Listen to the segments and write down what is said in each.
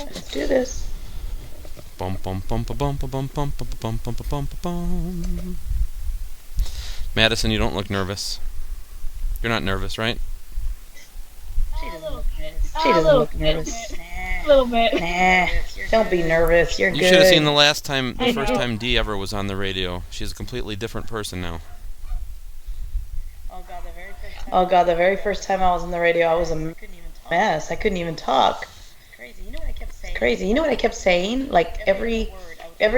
Let's do this. Bum bum bum bum bum bum bum bum bum bum bum bum. Madison, you don't look nervous. You're not nervous, right? She doesn't look nervous. A little bit. Nah, don't be nervous. You're good. You should have seen the first time Dee ever was on the radio. She's a completely different person now. Oh God, the very first time I was on the radio, I was a mess. I couldn't even talk. It's crazy. You know what I kept saying? Like every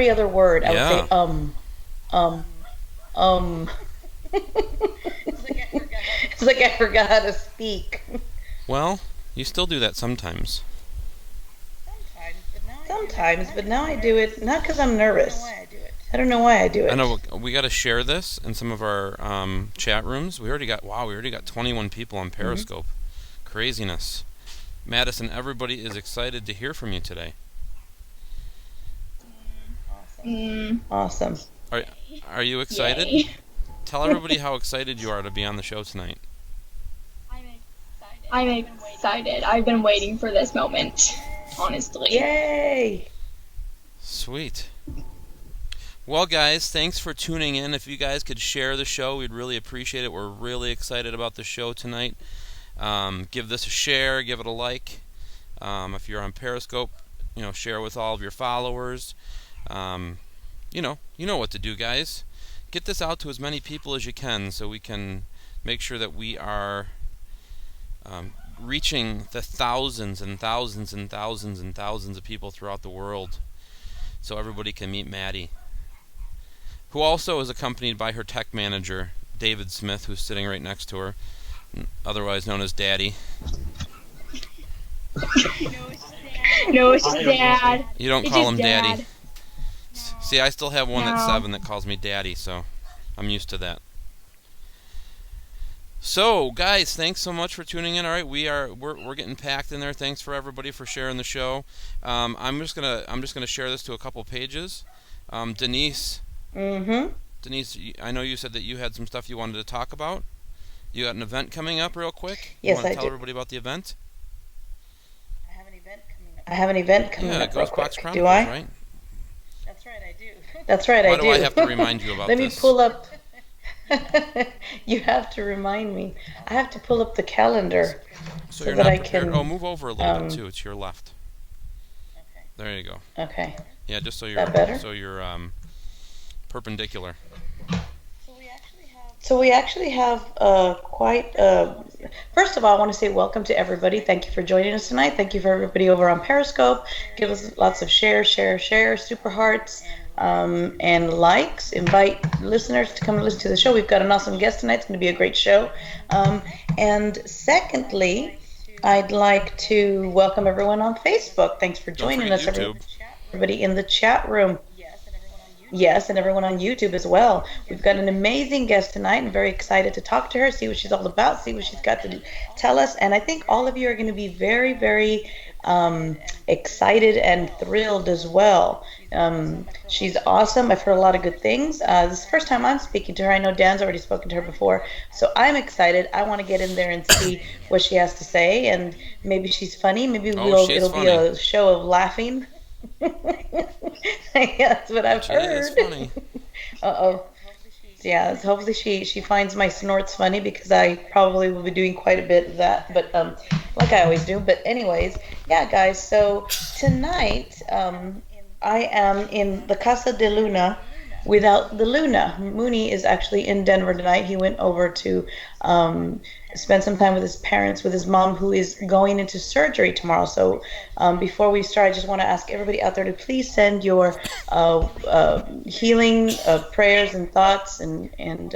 other word, I would say It's like I forgot how to speak. Well, you still do that sometimes. Sometimes, but now I do it not because I'm nervous. I don't know why I do it. I know we got to share this in some of our chat rooms. We already got 21 people on Periscope. Mm-hmm. Craziness. Madison, everybody is excited to hear from you today. Awesome. Are you excited? Yay. Tell everybody how excited you are to be on the show tonight. I'm excited. I've been waiting for this moment, honestly. Yay! Sweet. Well, guys, thanks for tuning in. If you guys could share the show, we'd really appreciate it. We're really excited about the show tonight. Give this a share, give it a like. If you're on Periscope, share with all of your followers. You know what to do, guys. Get this out to as many people as you can so we can make sure that we are reaching the thousands and thousands and thousands and thousands of people throughout the world so everybody can meet Maddie, who also is accompanied by her tech manager, David Smith, who's sitting right next to her, otherwise known as Daddy. No, it's just Dad. You don't call him Daddy. See, I still have one that's 7 that calls me Daddy, so I'm used to that. So, guys, thanks so much for tuning in. All right, we're getting packed in there. Thanks for everybody for sharing the show. I'm just gonna share this to a couple pages. Denise. Mm-hmm. Denise, I know you said that you had some stuff you wanted to talk about. You got an event coming up real quick? Yes, I do. You want to tell everybody about the event? I have an event coming up. Yeah, Ghostbox Chronicles, do I? Right? That's right, I do. Why do I have to remind you about Let this? me pull up. You have to remind me. I have to pull up the calendar so that I can. Move over a little bit too. It's your left. There you go. Okay. Yeah, just so you're That better? Perpendicular. So we actually have quite. First of all, I want to say welcome to everybody. Thank you for joining us tonight. Thank you for everybody over on Periscope. Give us lots of share, super hearts, and likes. Invite listeners to come and listen to the show. We've got an awesome guest tonight. It's going to be a great show. And secondly, I'd like to welcome everyone on Facebook. Thanks for joining us, everybody in the chat room. Yes, and everyone on YouTube as well. We've got an amazing guest tonight. I'm very excited to talk to her, see what she's all about, see what she's got to tell us. And I think all of you are going to be very, very excited and thrilled as well. She's awesome. I've heard a lot of good things. This is the first time I'm speaking to her. I know Dan's already spoken to her before. So I'm excited. I want to get in there and see what she has to say. And maybe she's funny. Maybe it'll be a show of laughing. That's what I've heard. Is funny. Uh-oh. Yeah, hopefully she finds my snorts funny because I probably will be doing quite a bit of that, but like I always do. But anyways, yeah, guys, so tonight I am in the Casa de Luna without the Luna. Mooney is actually in Denver tonight. He went over to spend some time with his parents, with his mom, who is going into surgery tomorrow. So before we start, I just want to ask everybody out there to please send your healing prayers and thoughts and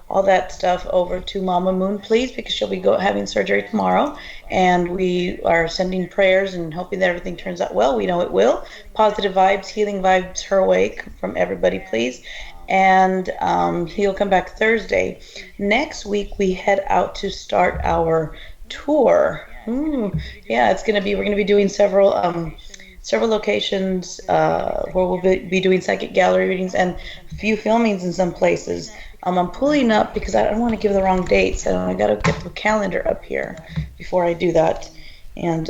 all that stuff over to Mama Moon, please, because she'll be having surgery tomorrow. And we are sending prayers and hoping that everything turns out well. We know it will. Positive vibes, healing vibes her way from everybody, please. And he'll come back Thursday. Next week, we head out to start our tour. Yeah, we're going to be doing several locations where we'll be doing psychic gallery readings and a few filmings in some places. I'm pulling up because I don't want to give the wrong dates. So I got to get the calendar up here before I do that. And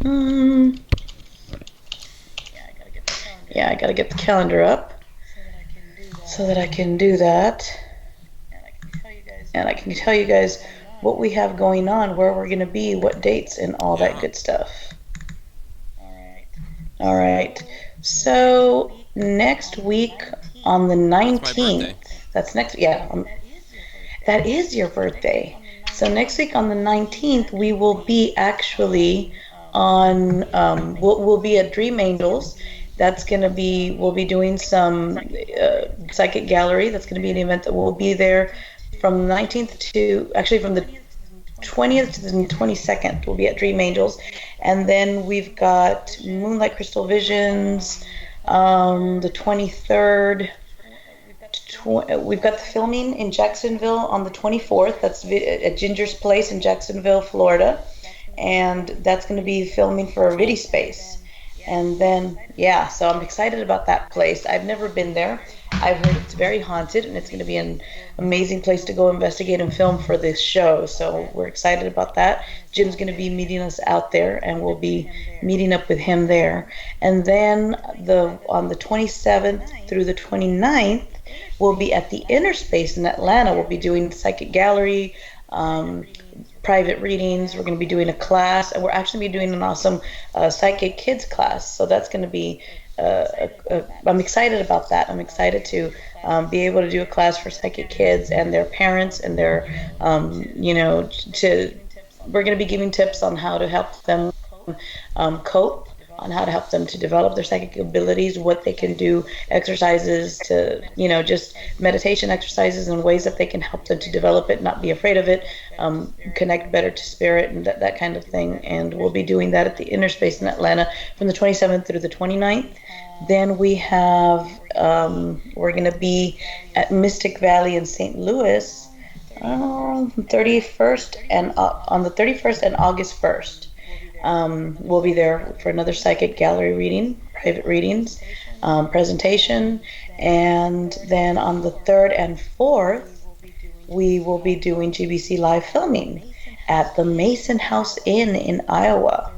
Mm, yeah, I gotta get the calendar up so that I can do that. And I can tell you guys what we have going on, where we're gonna be, what dates, and all that Yeah. good stuff. All right. So next week on the That's my 19th, birthday. that's next, yeah, that is your birthday. So next week on the 19th, we will be actually on, we'll be at Dream Angels. That's going to be, we'll be doing some psychic gallery. That's going to be an event that will be there from the 19th to, actually from the 20th to the 22nd. We'll be at Dream Angels. And then we've got Moonlight Crystal Visions, the 23rd. We've got the filming in Jacksonville on the 24th. That's at Ginger's Place in Jacksonville, Florida. And that's going to be filming for a Vidi Space. And then, yeah, so I'm excited about that place. I've never been there. I've heard it's very haunted, and it's going to be an amazing place to go investigate and film for this show. So we're excited about that. Jim's going to be meeting us out there, and we'll be meeting up with him there. And then on the 27th through the 29th, we'll be at the Inner Space in Atlanta. We'll be doing psychic gallery, private readings. We're going to be doing a class, and we're actually be doing an awesome psychic kids class. So that's going to be I'm excited about that. I'm excited to be able to do a class for psychic kids and their parents and their, we're going to be giving tips on how to help them cope, on how to help them to develop their psychic abilities, what they can do, exercises to, just meditation exercises and ways that they can help them to develop it, not be afraid of it, connect better to spirit and that kind of thing. And we'll be doing that at the Inner Space in Atlanta from the 27th through the 29th. Then we have, we're going to be at Mystic Valley in St. Louis, 31st and on the 31st and August 1st. We'll be there for another psychic gallery reading, private readings, presentation, and then on the 3rd and 4th, we will be doing GBC live filming at the Mason House Inn in Iowa.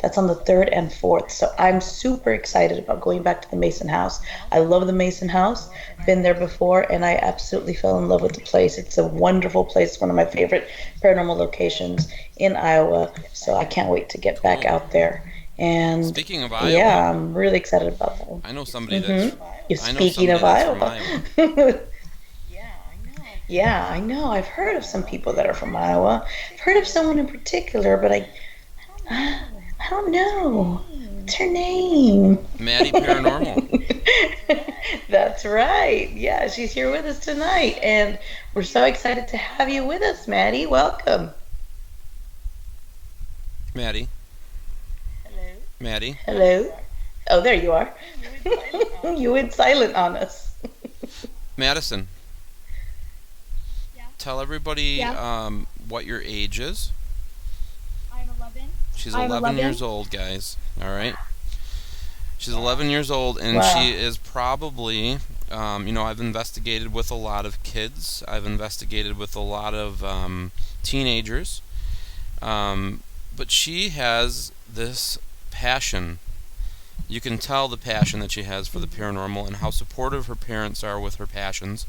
That's on the 3rd and 4th. So I'm super excited about going back to the Mason House. I love the Mason House. Been there before, and I absolutely fell in love with the place. It's a wonderful place. One of my favorite paranormal locations in Iowa. So I can't wait to get back out there. And speaking of Iowa, yeah, I'm really excited about that. I know somebody that's. Speaking of Iowa. Iowa. Yeah, I know. I've heard of some people that are from Iowa. I've heard of someone in particular, but I don't know. What's her name? Maddie Paranormal. That's right. Yeah, she's here with us tonight, and we're so excited to have you with us, Maddie. Welcome. Maddie. Maddie. Hello. Oh, there you are. You went silent on us. Madison. Yeah. Tell everybody Yeah. What your age is. I'm 11. She's I'm 11 years 11. old, guys. All right. She's 11 years old, and Wow. she is probably, I've investigated with a lot of kids. I've investigated with a lot of teenagers. But she has this passion. You can tell the passion that she has for the paranormal and how supportive her parents are with her passions.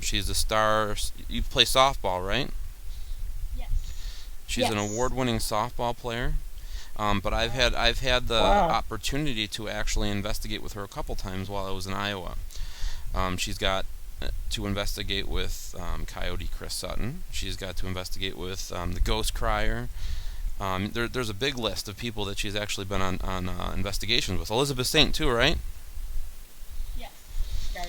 She's a star. You play softball, right? Yes. She's an Yes. award-winning softball player. But I've had the Wow. opportunity to actually investigate with her a couple times while I was in Iowa. She's got to investigate with Coyote Chris Sutton. She's got to investigate with the Ghost Crier. There's a big list of people that she's actually been on investigations with. Elizabeth Saint too, right?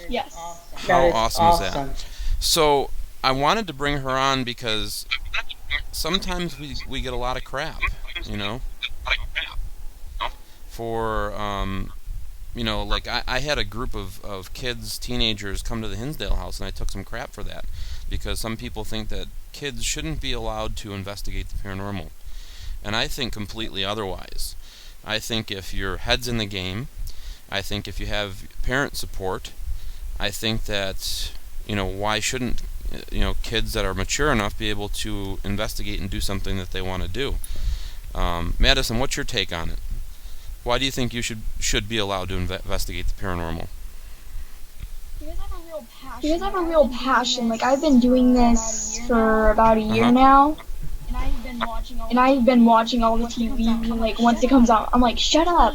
Yes. How awesome is that? So I wanted to bring her on because sometimes we get a lot of crap, for like I had a group of kids, teenagers come to the Hinsdale house, and I took some crap for that because some people think that kids shouldn't be allowed to investigate the paranormal, and I think completely otherwise. I think if your head's in the game, I think if you have parent support, I think that why shouldn't kids that are mature enough be able to investigate and do something that they want to do. Madison, what's your take on it? Why do you think you should be allowed to investigate the paranormal? Because I have a real passion. Like, I've been doing this for about a year now. And I've been watching all the TV. Like, once it comes out, I'm like, shut up.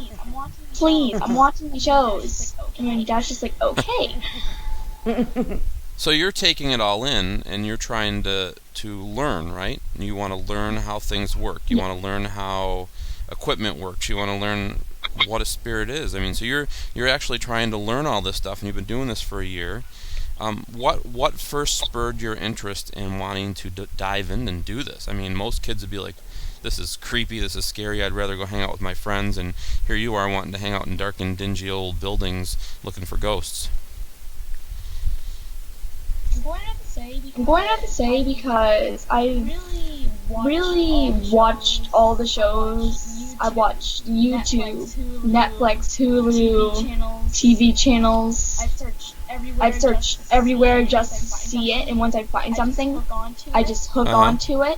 Please, I'm watching the shows. And my dad's just like, okay. So you're taking it all in, and you're trying to learn, right? You want to learn how things work. You want to learn how equipment works. You want to learn what a spirit is. I mean, so you're actually trying to learn all this stuff, and you've been doing this for a year. What first spurred your interest in wanting to dive in and do this? I mean, most kids would be like, this is creepy, this is scary, I'd rather go hang out with my friends, and here you are wanting to hang out in dark and dingy old buildings looking for ghosts. I'm going to have to say because I really watched all the shows. I watched YouTube, Netflix, Hulu, TV channels. I've searched everywhere just to see it, and once I find something, I just hook onto it.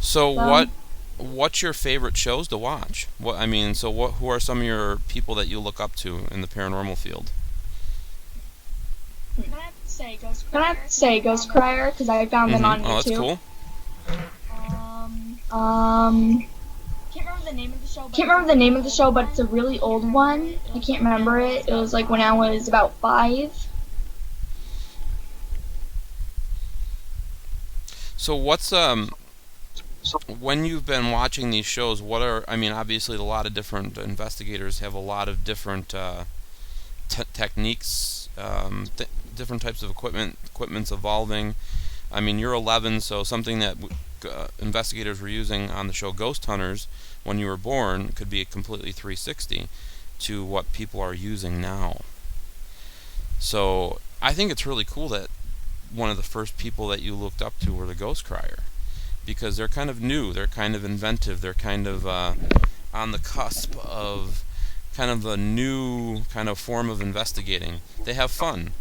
So what's your favorite shows to watch? Who are some of your people that you look up to in the paranormal field? Can I have to say Ghost Crier, because I found them on YouTube. Oh, that's cool. Can't remember the name of the show, but it's a really old one. I can't remember it. It was like when I was about 5. So what's when you've been watching these shows, obviously a lot of different investigators have a lot of different techniques, different types of equipment's evolving. I mean, you're 11, so something that investigators were using on the show Ghost Hunters when you were born could be a completely 360 to what people are using now. So I think it's really cool that one of the first people that you looked up to were the Ghost Crier, because they're kind of new, they're kind of inventive, they're kind of on the cusp of kind of a new kind of form of investigating. They have fun.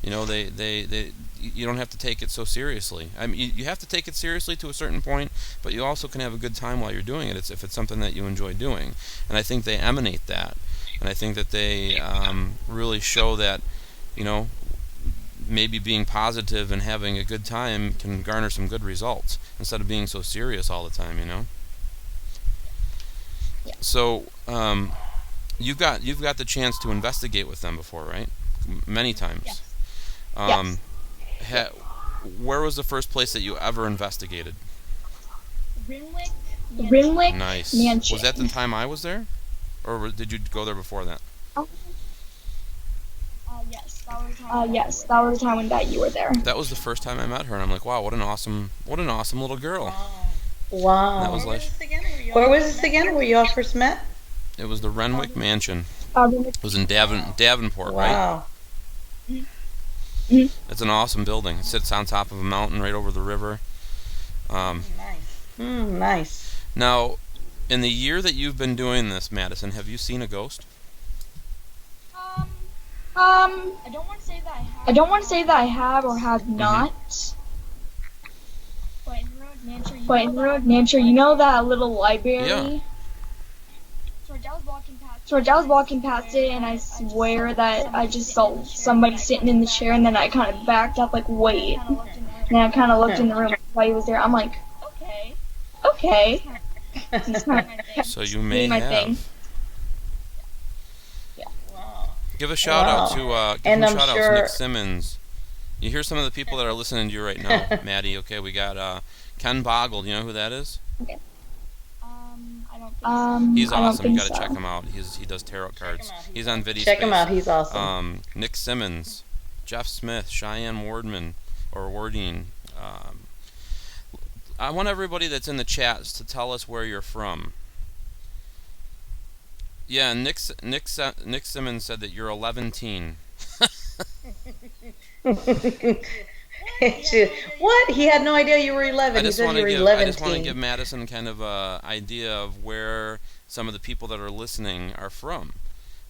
You know, you don't have to take it so seriously. I mean, you have to take it seriously to a certain point, but you also can have a good time while you're doing it. If it's something that you enjoy doing, and I think they emanate that, and I think that they really show that, you know, maybe being positive and having a good time can garner some good results instead of being so serious all the time. You know. Yeah. So you've got the chance to investigate with them before, right? Many times. Yes. Yes. Where was the first place that you ever investigated? Rinwick Nice. Mansion. Was that the time I was there? Or did you go there before that? Yes, that was the time that you were there. That was the first time I met her, and I'm like, wow, what an awesome little girl. Wow. That was like, Where was this again? Where you all first met? it was the Renwick Mansion. It was in Davenport, right? Wow. Mm-hmm. It's an awesome building. It sits on top of a mountain right over the river. Nice. Nice. Now, in the year that you've been doing this, Madison, have you seen a ghost? I don't want to say that I have or have not. But in Road Mansion, you know that little library? Yeah. So I was walking past it, and I swear that I just saw somebody sitting in the chair, and then I kind of backed up, like, wait. And then I kind of looked in the room while he was there. I'm like, okay. So you may my have. thing. Give a shout out to And I'm to sure- Nick Simmons. You hear some of the people that are listening to you right now, Maddie. Okay, we got Ken Boggle. Do you know who that is? He's I don't awesome. You think got to so. check him out. He does tarot cards. He's on video. Check him out. He's awesome. Nick Simmons, Jeff Smith, Cheyenne Wardman or Wardine. I want everybody that's in the chats to tell us where you're from. Yeah, Nick Simmons said that you're 11-teen. What? He had no idea you were 11. He said you were 11. I just want to give Madison kind of a idea of where some of the people that are listening are from.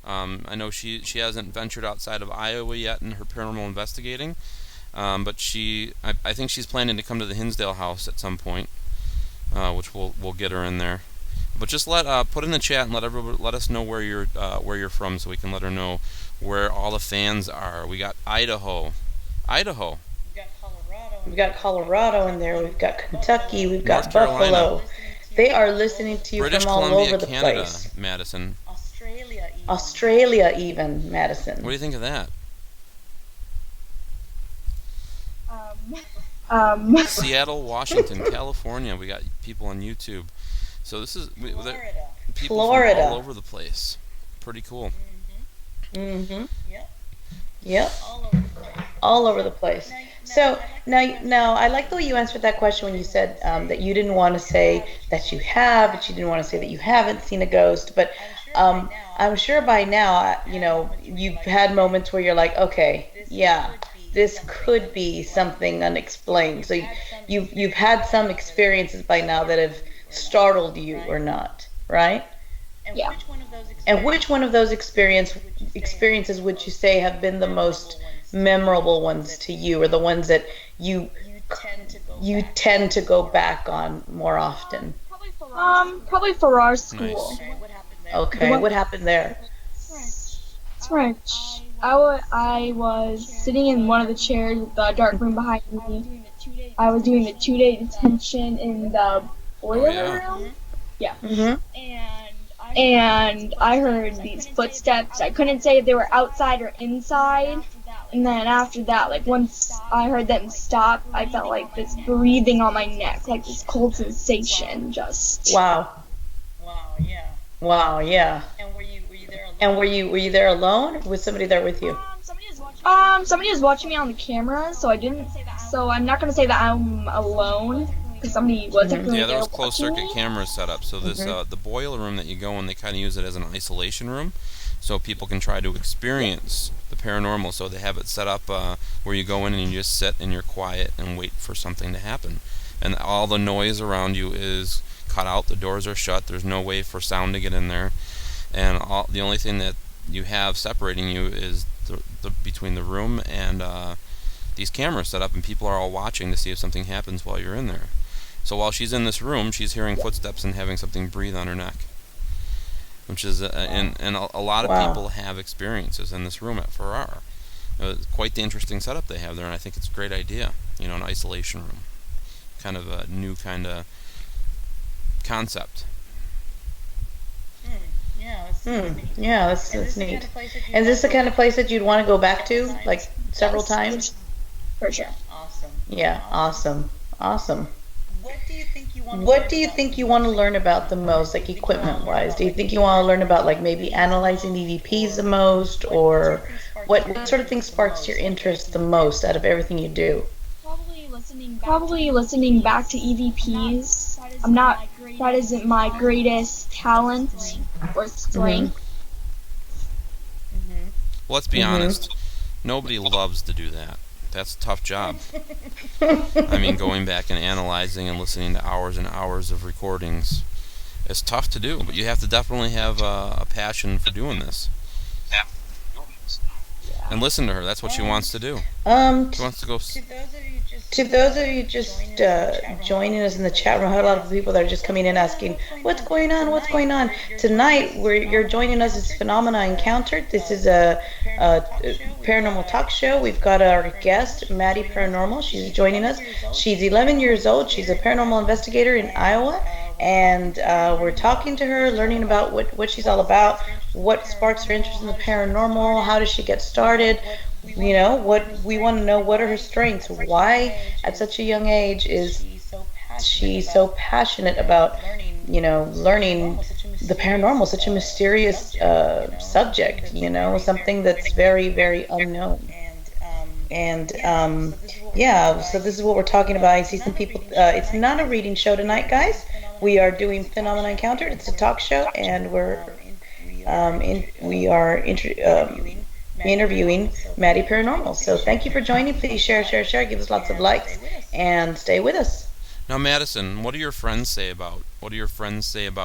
I know she hasn't ventured outside of Iowa yet in her paranormal investigating, but I think she's planning to come to the Hinsdale house at some point. which we'll get her in there. But just put in the chat and let us know where you're from, so we can let her know where all the fans are. We got Idaho. We've got Colorado in there. We've got Kentucky. We've got North Carolina. Buffalo. They are listening to you British from all Columbia, over the Canada, place. Madison. Australia even, Madison. What do you think of that? Seattle, Washington, California. We got people on YouTube. So this is people Florida. from all over the place. Pretty cool. Mm-hmm. Yep. All over the place. So now, I like the way you answered that question when you said that you didn't want to say that you have, but you didn't want to say that you haven't seen a ghost. But I'm sure by now, you've had moments where you're like, okay, yeah, this could be something unexplained. So you've had some experiences by now that have startled you or not, right? Yeah. And which one of those experiences would you say have been the most memorable ones to you, or the ones that you tend to go back on more often? Probably for our school. Nice. Okay, what happened there? It's French. I was sitting in one of the chairs with the dark room behind me. I was doing a 2-day detention in the boiler room. Yeah. Mm-hmm. And I heard these footsteps. I couldn't say if they were outside or inside. And then after that, like once I heard them stop, I felt like this breathing on my neck, like this cold sensation. Just Wow, yeah. And were you there alone, or was somebody there with you? Somebody was watching me on the camera, so I'm not gonna say that I'm alone, because somebody was definitely Yeah, there there was closed watching circuit me. cameras set up. So this the boiler room that you go in, they kind of use it as an isolation room, so people can try to experience the paranormal. So they have it set up where you go in and you just sit and you're quiet and wait for something to happen, and all the noise around you is cut out. The doors are shut. There's no way for sound to get in there, and the only thing that you have separating you is the between the room and these cameras set up, and people are all watching to see if something happens while you're in there. So while she's in this room, she's hearing footsteps and having something breathe on her neck, which is and a lot of people have experiences in this room at Farrar. It's quite the interesting setup they have there, and I think it's a great idea. An isolation room, kind of a new kind of concept. Yeah, that's neat. And is this the kind of place that you'd want to go back to, like several times? For sure. Yeah, awesome. What do you think you want to learn about the most, like equipment-wise? Do you think you want to learn about like maybe analyzing EVPs the most, or what sort of thing sparks your interest the most out of everything you do? Probably listening back to EVPs. That isn't my greatest talent or strength. Well, let's be honest. Nobody loves to do that. That's a tough job. I mean, going back and analyzing and listening to hours and hours of recordings, it's tough to do, but you have to definitely have a passion for doing this. And listen to her. That's what she wants to do. She wants to go. To those of you just joining us in the chat room, I had a lot of people that are just coming in asking, what's going on? Tonight, you're joining us as Phenomena Encountered. This is a paranormal talk show. We've got our guest, Maddie Paranormal. She's joining us. She's 11 years old. She's a paranormal investigator in Iowa. And we're talking to her, learning about what she's all about, what sparks her interest in the paranormal, how does she get started, what we want to know, what are her strengths, why at such a young age is she so passionate about, learning the paranormal, such a mysterious subject, something that's very, very unknown. And so this is what we're talking about. I see some people, it's not a reading show tonight, guys. We are doing Phenomena Encountered. It's a talk show, and we are interviewing Maddie Paranormal. So thank you for joining. Please share. Give us lots of likes, and stay with us. Now, Madison, what do your friends say about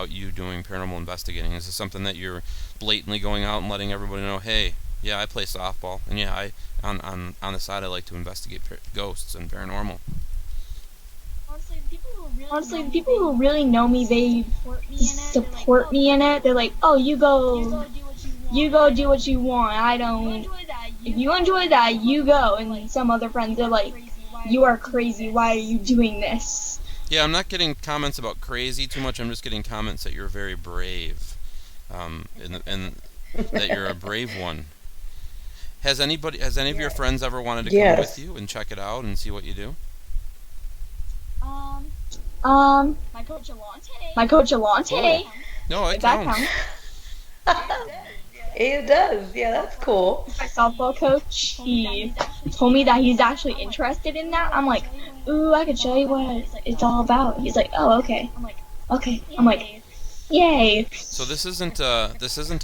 you doing paranormal investigating? Is this something that you're blatantly going out and letting everybody know? Hey, yeah, I play softball, and yeah, on the side I like to investigate ghosts and paranormal. honestly, the people who really know me, they support me in it. They're like, oh, you go do what you want. I don't. If you enjoy that, you go. And some other friends are like, you are crazy. Why are you doing this? Yeah, I'm not getting comments about crazy too much. I'm just getting comments that you're very brave, and that you're a brave one. Has any of your friends ever wanted to come with you and check it out and see what you do? My coach Alante. No, it That counts. counts. It does. Yeah, that's cool. My softball coach, he told me that he's actually interested in that. I'm like, ooh, I could show you what it's all about. He's like, oh, okay. I'm like, yay. So this isn't a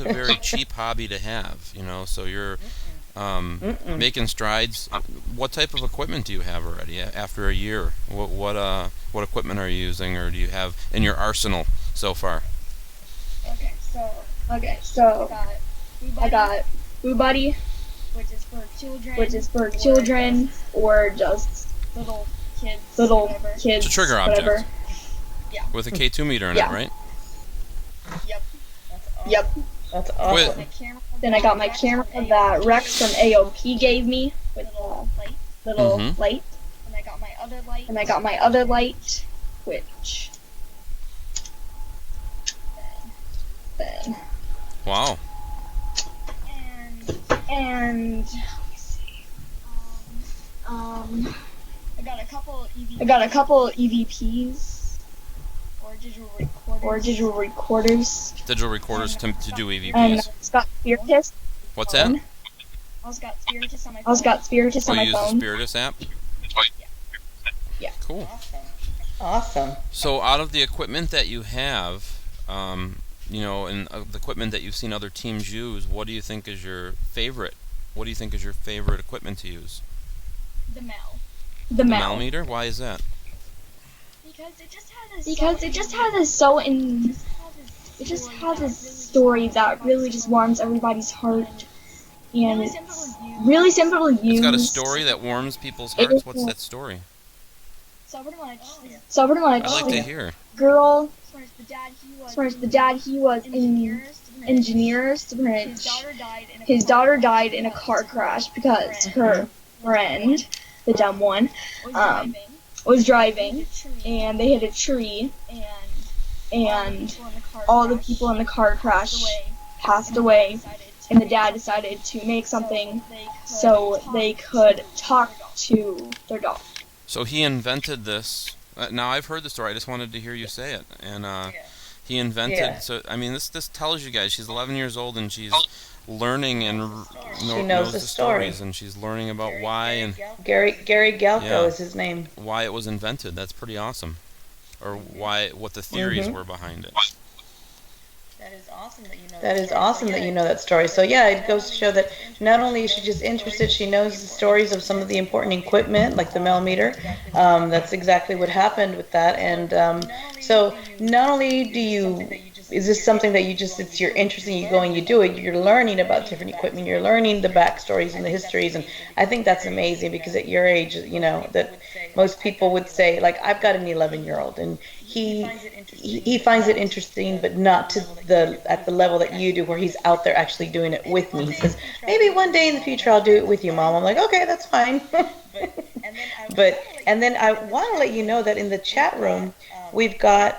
very cheap hobby to have, you know. So you're making strides. What type of equipment do you have already after a year? What equipment are you using, or do you have in your arsenal so far? Okay, so I got Boo Buddy, which is for children or just little kids. It's a trigger whatever. object. With a K2 meter in it, right? Yep. That's awesome. Then I got my camera that Rex from AOP gave me with a little light. And I got my other light, which then Wow. and I got a couple EVPs or digital recorders. Digital recorders to do And EVPs. it's got Spiritus. What's that? I also got Spiritus on Oh, my you use the phone. Spiritus app? Yeah. Cool. Awesome. So out of the equipment that you have, you know, and the equipment that you've seen other teams use, what do you think is your favorite? What do you think is your favorite equipment to use? The The Mel. meter? Why is that? Because it just has a story that really just warms everybody's heart, and it's really simple to use. It's got a story that warms people's hearts. What's that story? So pretty much, I'd like to hear. girl. As far as the dad, he was an engineer. His daughter died in a car crash because her friend, the dumb one, was driving, and they hit a tree, and all the people in the car crash passed away, and the dad decided to make something so they could talk to their dog. So he invented this. Now I've heard the story. I just wanted to hear you say it. And he invented. Yeah. So I mean, this tells you guys she's 11 years old and she's learning and She knows the the story. stories, and she's learning about why and Gary Galco Yeah. is his name. why it was invented. That's pretty awesome. Or what the theories were behind it. That is awesome that you know that story. So yeah, it goes to show that not only is she just interested, she knows the stories of some of the important equipment, like the millimeter. That's exactly what happened with that. And so not only is this something that it's your interest and you go and you do it, you're learning about different equipment, you're learning the backstories and the histories, and I think that's amazing because at your age, you know, that most people would say, like, I've got an 11-year-old and he finds it interesting, but not at the level that you do, where he's out there actually doing it with me. He says, maybe one day in the future I'll do it with you, Mom. I'm like, okay, that's fine. And then I want to let you know that in the chat room, we've got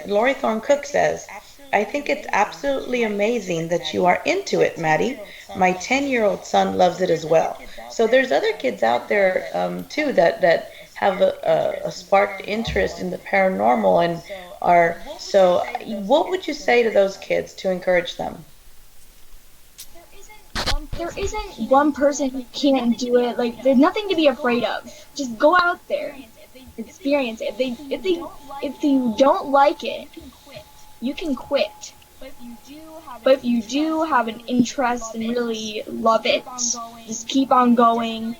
Lori Thorne Cook says, I think it's absolutely amazing that you are into it, Maddie. My 10-year-old son loves it as well. So there's other kids out there too that have a sparked interest in the paranormal and are. So what would you say to those kids to encourage them? There isn't one person who can't do it. Like, there's nothing to be afraid of. Just go out there, experience it. If you don't like it, you can quit. But if you do have an interest and really love it, just keep on going.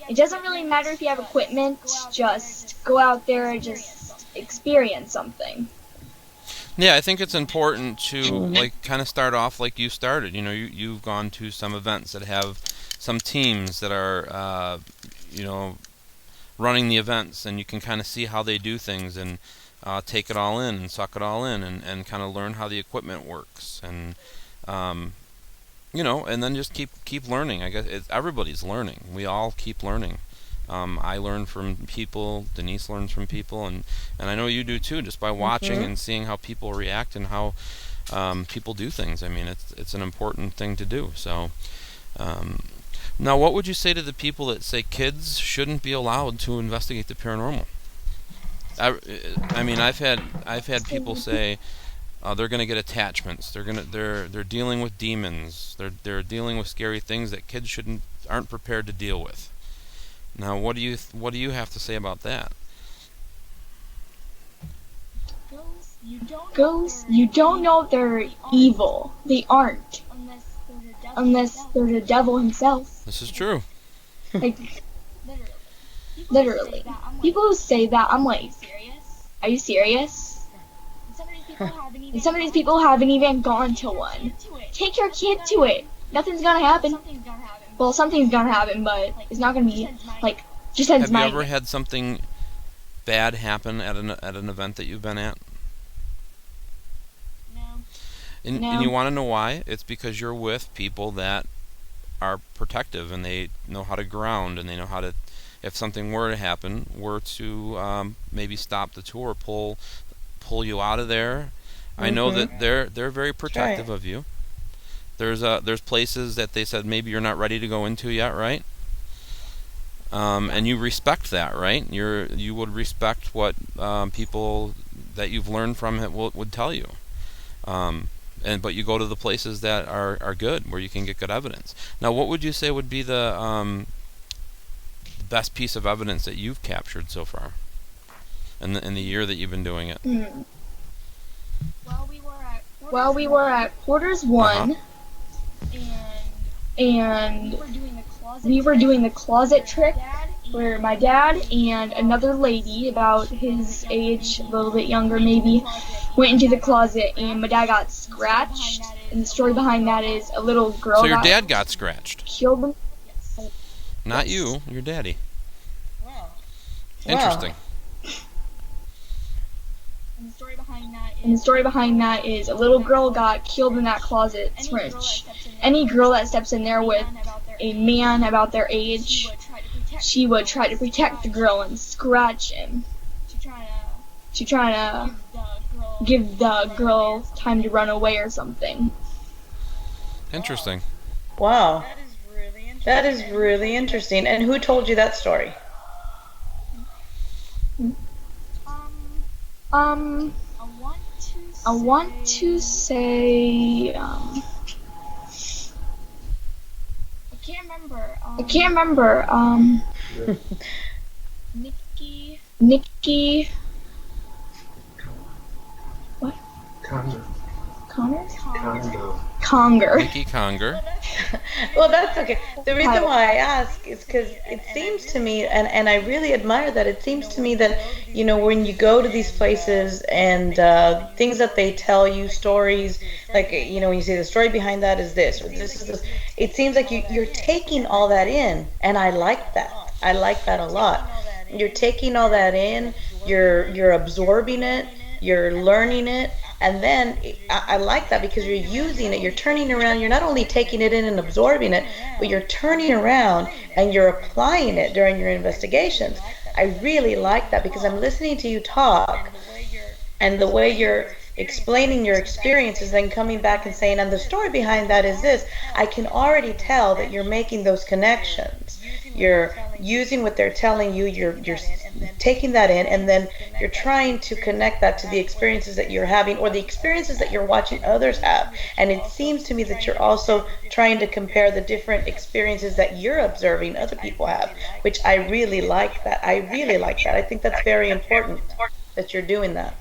It doesn't really matter if you have equipment. Just go out there and just experience something. Yeah, I think it's important to like kind of start off like you started. You know, you've gone to some events that have some teams that are, you know, running the events, and you can kind of see how they do things and take it all in and suck it all in and kind of learn how the equipment works and and then just keep learning. I guess everybody's learning. We all keep learning. I learn from people. Denise learns from people, and I know you do too, just by watching and seeing how people react and how people do things. I mean, it's an important thing to do. So, now, what would you say to the people that say kids shouldn't be allowed to investigate the paranormal? I mean, I've had people say they're going to get attachments. They're dealing with demons. They're dealing with scary things that kids aren't prepared to deal with. Now, what do you have to say about that? Ghosts, you don't know they're evil. They aren't. Unless they're the devil himself. This is true. Like, literally. People who say that, I'm like, are you serious? And some of these people haven't even gone to one. Take your kid to it. Nothing's gonna happen. Well, something's gonna happen, but it's not gonna be like just Have you ever had something bad happen at an event that you've been at? No. And you want to know why? It's because you're with people that are protective, and they know how to ground, and they know how to, if something were to happen, maybe stop the tour, pull you out of there. I know that they're very protective of you. There's places that they said maybe you're not ready to go into yet, right? And you respect that, right? You would respect what people that you've learned from would tell you. But you go to the places that are good, where you can get good evidence. Now, what would you say would be the best piece of evidence that you've captured so far in the year that you've been doing it? Well, we were at Porter's 1, and we were doing the closet trick, where my dad and another lady about his age, a little bit younger maybe, went into the closet, and my dad got scratched. And the story behind that is a little girl. So your dad got scratched? Killed him. Not you, your daddy. Wow. Interesting. And the story behind that is a little girl got killed in that closet. Which any girl that steps in there with a man about their age, she would try to protect the girl and scratch him. To try to give the girl time to run away or something. Interesting. Wow. That is really interesting. And who told you that story? I want to say, I can't remember, Nikki, what? Conger. Nikki Conger. Well, that's okay. The reason why I ask is because it seems to me, and I really admire that, it seems to me that, when you go to these places and things that they tell you, stories, like, when you say the story behind that is this, or this is this, it seems like you're taking all that in, and I like that. I like that a lot. You're taking all that in, you're absorbing it, you're learning it. And then I like that because you're using it, you're turning around, you're not only taking it in and absorbing it, but you're turning around and you're applying it during your investigations. I really like that because I'm listening to you talk, and the way you're explaining your experiences, then coming back and saying, and the story behind that is this, I can already tell that you're making those connections. You're using what they're telling you, you're taking that in, and then you're trying to connect that to the experiences that you're having or the experiences that you're watching others have. And it seems to me that you're also trying to compare the different experiences that you're observing other people have, which I really like that. I really like that. I think that's very important that you're doing that.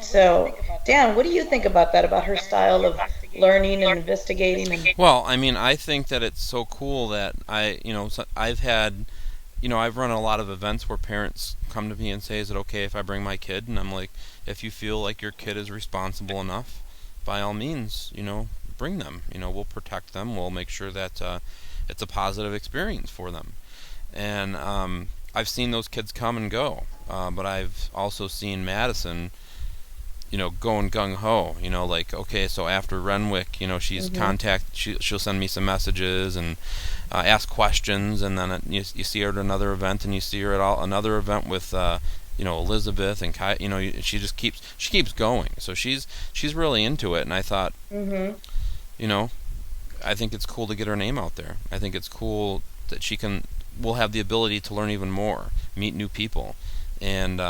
So, Dan, what do you think about that, about her style of learning and investigating? Well, I mean, I think that it's so cool that I've run a lot of events where parents come to me and say, is it okay if I bring my kid? And I'm like, if you feel like your kid is responsible enough, by all means, bring them. We'll protect them. We'll make sure that it's a positive experience for them. And I've seen those kids come and go, but I've also seen Madison, going gung ho. Like, okay, so after Renwick, she's she'll send me some messages and ask questions, and then you see her at another event, and you see her at another event with Elizabeth and Kai. She just keeps going. So she's really into it, and I thought, I think it's cool to get her name out there. I think it's cool that will have the ability to learn even more, meet new people. And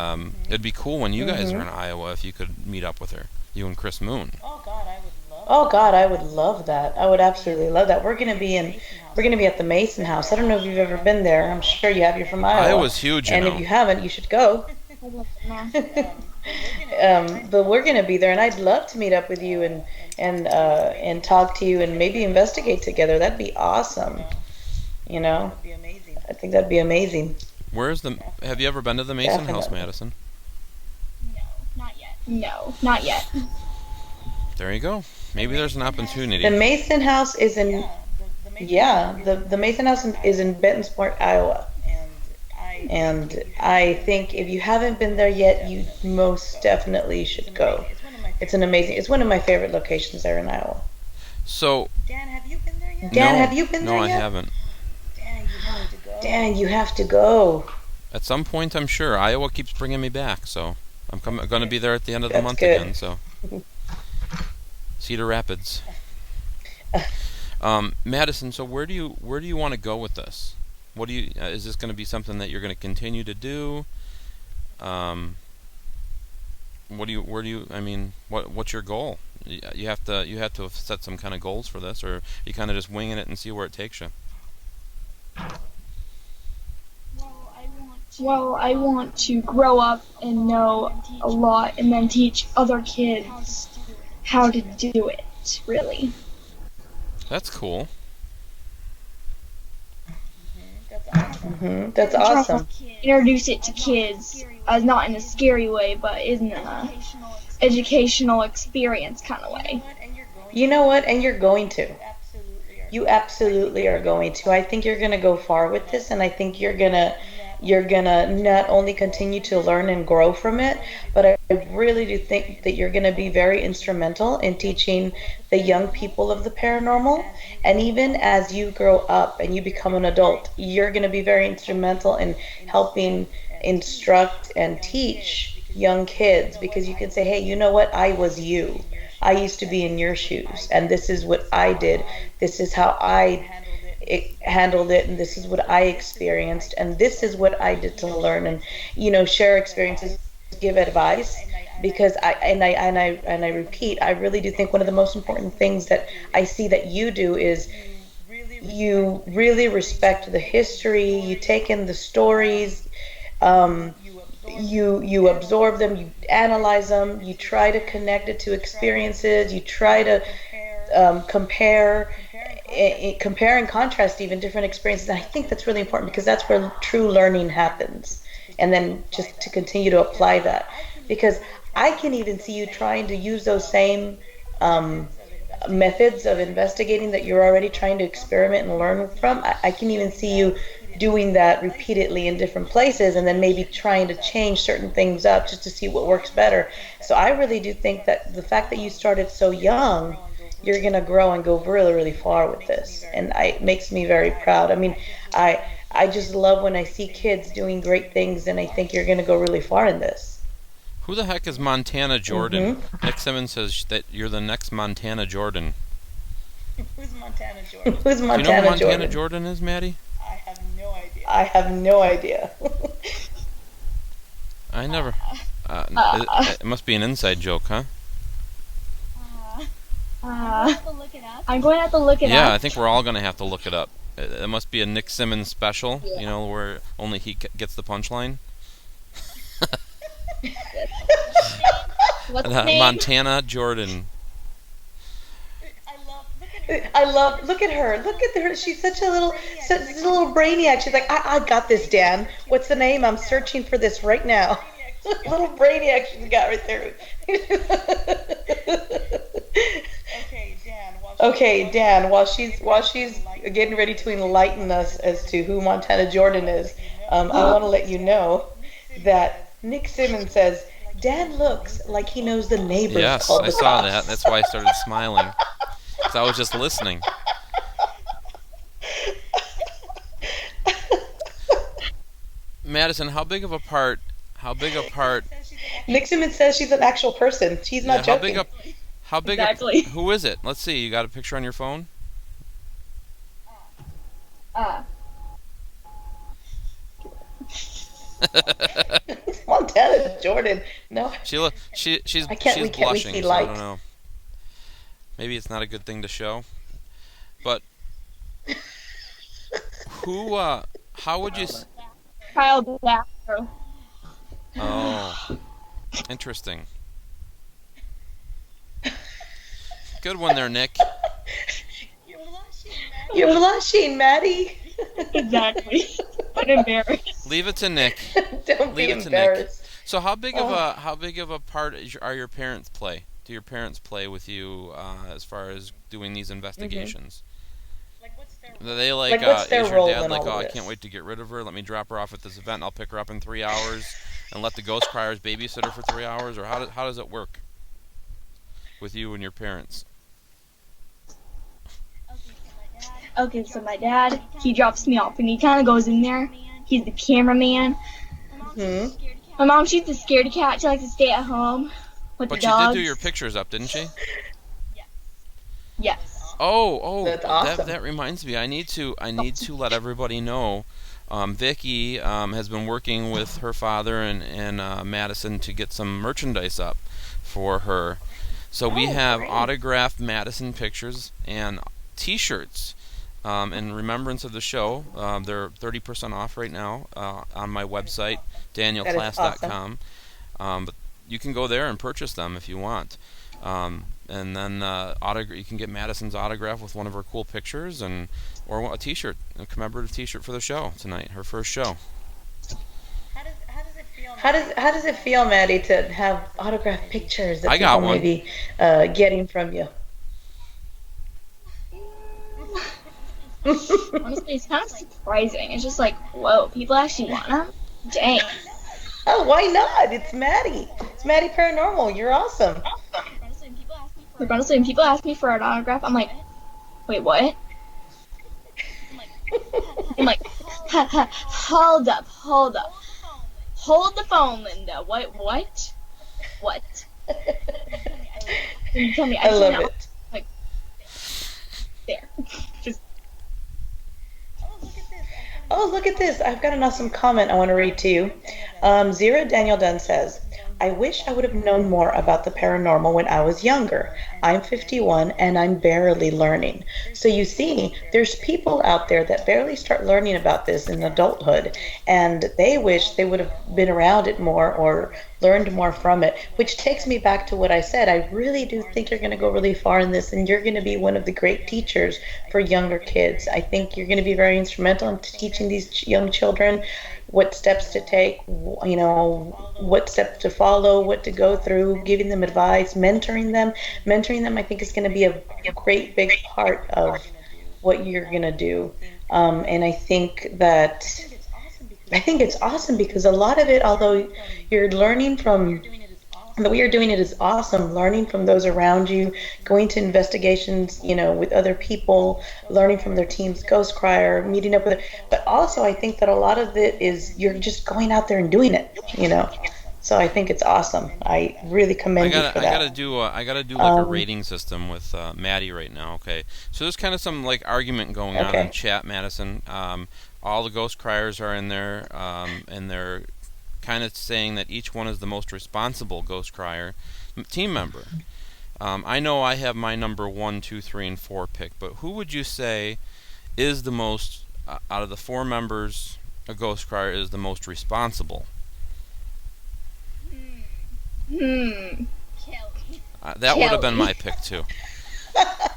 it'd be cool when you guys are in Iowa if you could meet up with her, you and Chris Moon. Oh God, I would love that. I would absolutely love that. We're gonna be at the Mason House. I don't know if you've ever been there. I'm sure you have. You're from Iowa. Iowa's huge, and if you haven't, you should go. But we're gonna be there, and I'd love to meet up with you and talk to you and maybe investigate together. That'd be awesome. I think that'd be amazing. Have you ever been to the Mason House, Madison? No, not yet. There you go. Maybe there's an opportunity. The Mason House is in, the Mason House is in Bentonsport, Iowa. And I think if you haven't been there yet, you most definitely should go. It's one of my favorite locations there in Iowa. So, Dan, have you been there yet? Have you been there yet? No, I haven't. Dan, you have to go. At some point, I'm sure. Iowa keeps bringing me back, so I'm going to be there at the end of the month good. again. So, Cedar Rapids. Madison, so where do you want to go with this? Is this going to be something that you're going to continue to do? What's your goal? You have to set some kind of goals for this, or you kind of just winging it and see where it takes you. Well, I want to grow up and know a lot and then teach other kids how to do it, really. That's cool. That's awesome. Introduce it to kids, not in a scary way, but in an educational experience kind of way. You know what? And you're going to. You absolutely are going to. I think you're going to go far with this, and I think you're gonna not only continue to learn and grow from it, but I really do think that you're going to be very instrumental in teaching the young people of the paranormal. And even as you grow up and you become an adult, you're going to be very instrumental in helping instruct and teach young kids, because you can say, hey, you know what? I was you. I used to be in your shoes, and this is what I did. This is how I handled it, and this is what I experienced, and this is what I did to learn, and share experiences, give advice, because I repeat, I really do think one of the most important things that I see that you do is you really respect the history, you take in the stories, you absorb them, you analyze them, you try to connect it to experiences, you try to compare and contrast even different experiences. And I think that's really important, because that's where true learning happens. And then just to continue to apply that, because I can even see you trying to use those same methods of investigating that you're already trying to experiment and learn from. I can even see you doing that repeatedly in different places, and then maybe trying to change certain things up just to see what works better. So I really do think that the fact that you started so young, you're going to grow and go really, really far with this. And it makes me very proud. I mean, I just love when I see kids doing great things, and I think you're going to go really far in this. Who the heck is Montana Jordan? Nick Simmons says that you're the next Montana Jordan. Who's Montana Jordan? Do you know who Montana Jordan is, Maddie? I have no idea. I never. It must be an inside joke, huh? I'm going to have to look it up. Yeah, I think we're all going to have to look it up. It must be a Nick Simmons special, where only he gets the punchline. What's the name? Montana Jordan. Look at her. She's such a little brainiac. She's like, I got this, Dan. What's the name? I'm searching for this right now. Little brainiac she's got right there. Okay, Dan, while she's getting ready to enlighten us as to who Montana Jordan is, I want to let you know that Nick Simmons says Dan looks like he knows the neighbors Yes, called I the saw that. cops. That's why I started smiling. Because I was just listening. Madison, how big a part, Nick Simmons says she's an actual person. She's yeah, not joking. how big Exactly. who is it? Let's see, you got a picture on your phone? Uh, Montana Jordan. No, She's I can't. We can't. We blushing, see so I light. don't know. Maybe it's not a good thing to show. But who, how would you, child actor. oh, interesting. Good one there, Nick. You're blushing, Maddie. Exactly. I'm embarrassed. Leave it to Nick. Don't Leave be it to Nick. embarrassed. So how big of a part are your parents play? Do your parents play with you as far as doing these investigations? Are they like, What's their is your role dad in like, all oh, of I this? can't wait to get rid of her. Let me drop her off at this event. And I'll pick her up in 3 hours and let the ghost criers babysit her for 3 hours? Or how does it work with you and your parents? Okay, so my dad, he drops me off and he kind of goes in there. He's the cameraman. Hmm? My mom, she's the scaredy cat. She likes to stay at home with But the she dogs. did do your pictures up, didn't she? Yes. Oh, That's awesome. that reminds me. I need to let everybody know. Vicky has been working with her father and Madison to get some merchandise up for her. So we have great. autographed Madison pictures and T-shirts in remembrance of the show. They're 30% off right now on my website, danielklaes.com. But you can go there and purchase them if you want. And then you can get Madison's autograph with one of her cool pictures, or a T-shirt, a commemorative T-shirt for the show tonight, her first show. How does it feel, Maddie, to have autographed pictures that I got people one. may be getting from you? Honestly, it's kind of surprising. It's just like, whoa, people actually want them? Dang. Oh, why not? It's Maddie. It's Maddie Paranormal. You're awesome. Like, honestly, when people ask me for an autograph, I'm like, wait, what? I'm like, hold up. Hold the phone, Linda. What? And you tell me, I love cannot. it. Like, there. Just, Oh, look at this. I've got an awesome comment I want to read to you. Zero Daniel Dunn says, I wish I would have known more about the paranormal when I was younger. I'm 51 and I'm barely learning. So you see, there's people out there that barely start learning about this in adulthood, and they wish they would have been around it more or learned more from it, which takes me back to what I said. I really do think you're going to go really far in this, and you're going to be one of the great teachers for younger kids. I think you're going to be very instrumental in teaching these young children what steps to take, what steps to follow, what to go through, giving them advice, mentoring them. Mentoring them, I think, is going to be a great big part of what you're going to do. And I think it's awesome because a lot of it, although you're learning from the way you're doing it is awesome. Learning from those around you, going to investigations, with other people, learning from their team's ghost crier, meeting up with it. But also, I think that a lot of it is you're just going out there and doing it. So I think it's awesome. I really commend you for that. I gotta do like a rating system with Maddie right now. Okay, so there's kind of some like argument going on in chat, Madison. All the ghost criers are in there, and they're kind of saying that each one is the most responsible ghost crier team member. I know I have my number 1, 2, 3, and 4 pick, but who would you say is the most out of the 4 members? A ghost crier is the most responsible. That would have been my pick too.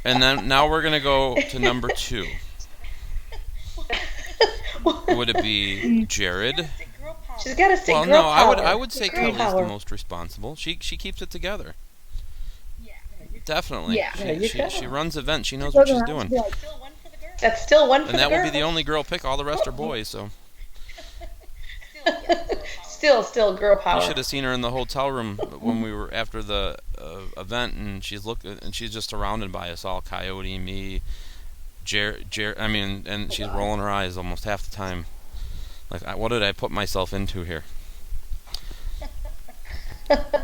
And then now we're gonna go to number 2. Would it be Jared? She's got to stick Well, girl no, power. I would say Girl Kelly's power. the most responsible. She keeps it together. Definitely. Yeah. There you go. She runs events. She knows what she's doing. That's still one for And the that will be girls. the only girl pick. All the rest are boys. So Still girl you power. should have seen her in the hotel room when we were after the event, and she's just surrounded by us all. Coyote, me, and she's rolling her eyes almost half the time. Like, what did I put myself into here?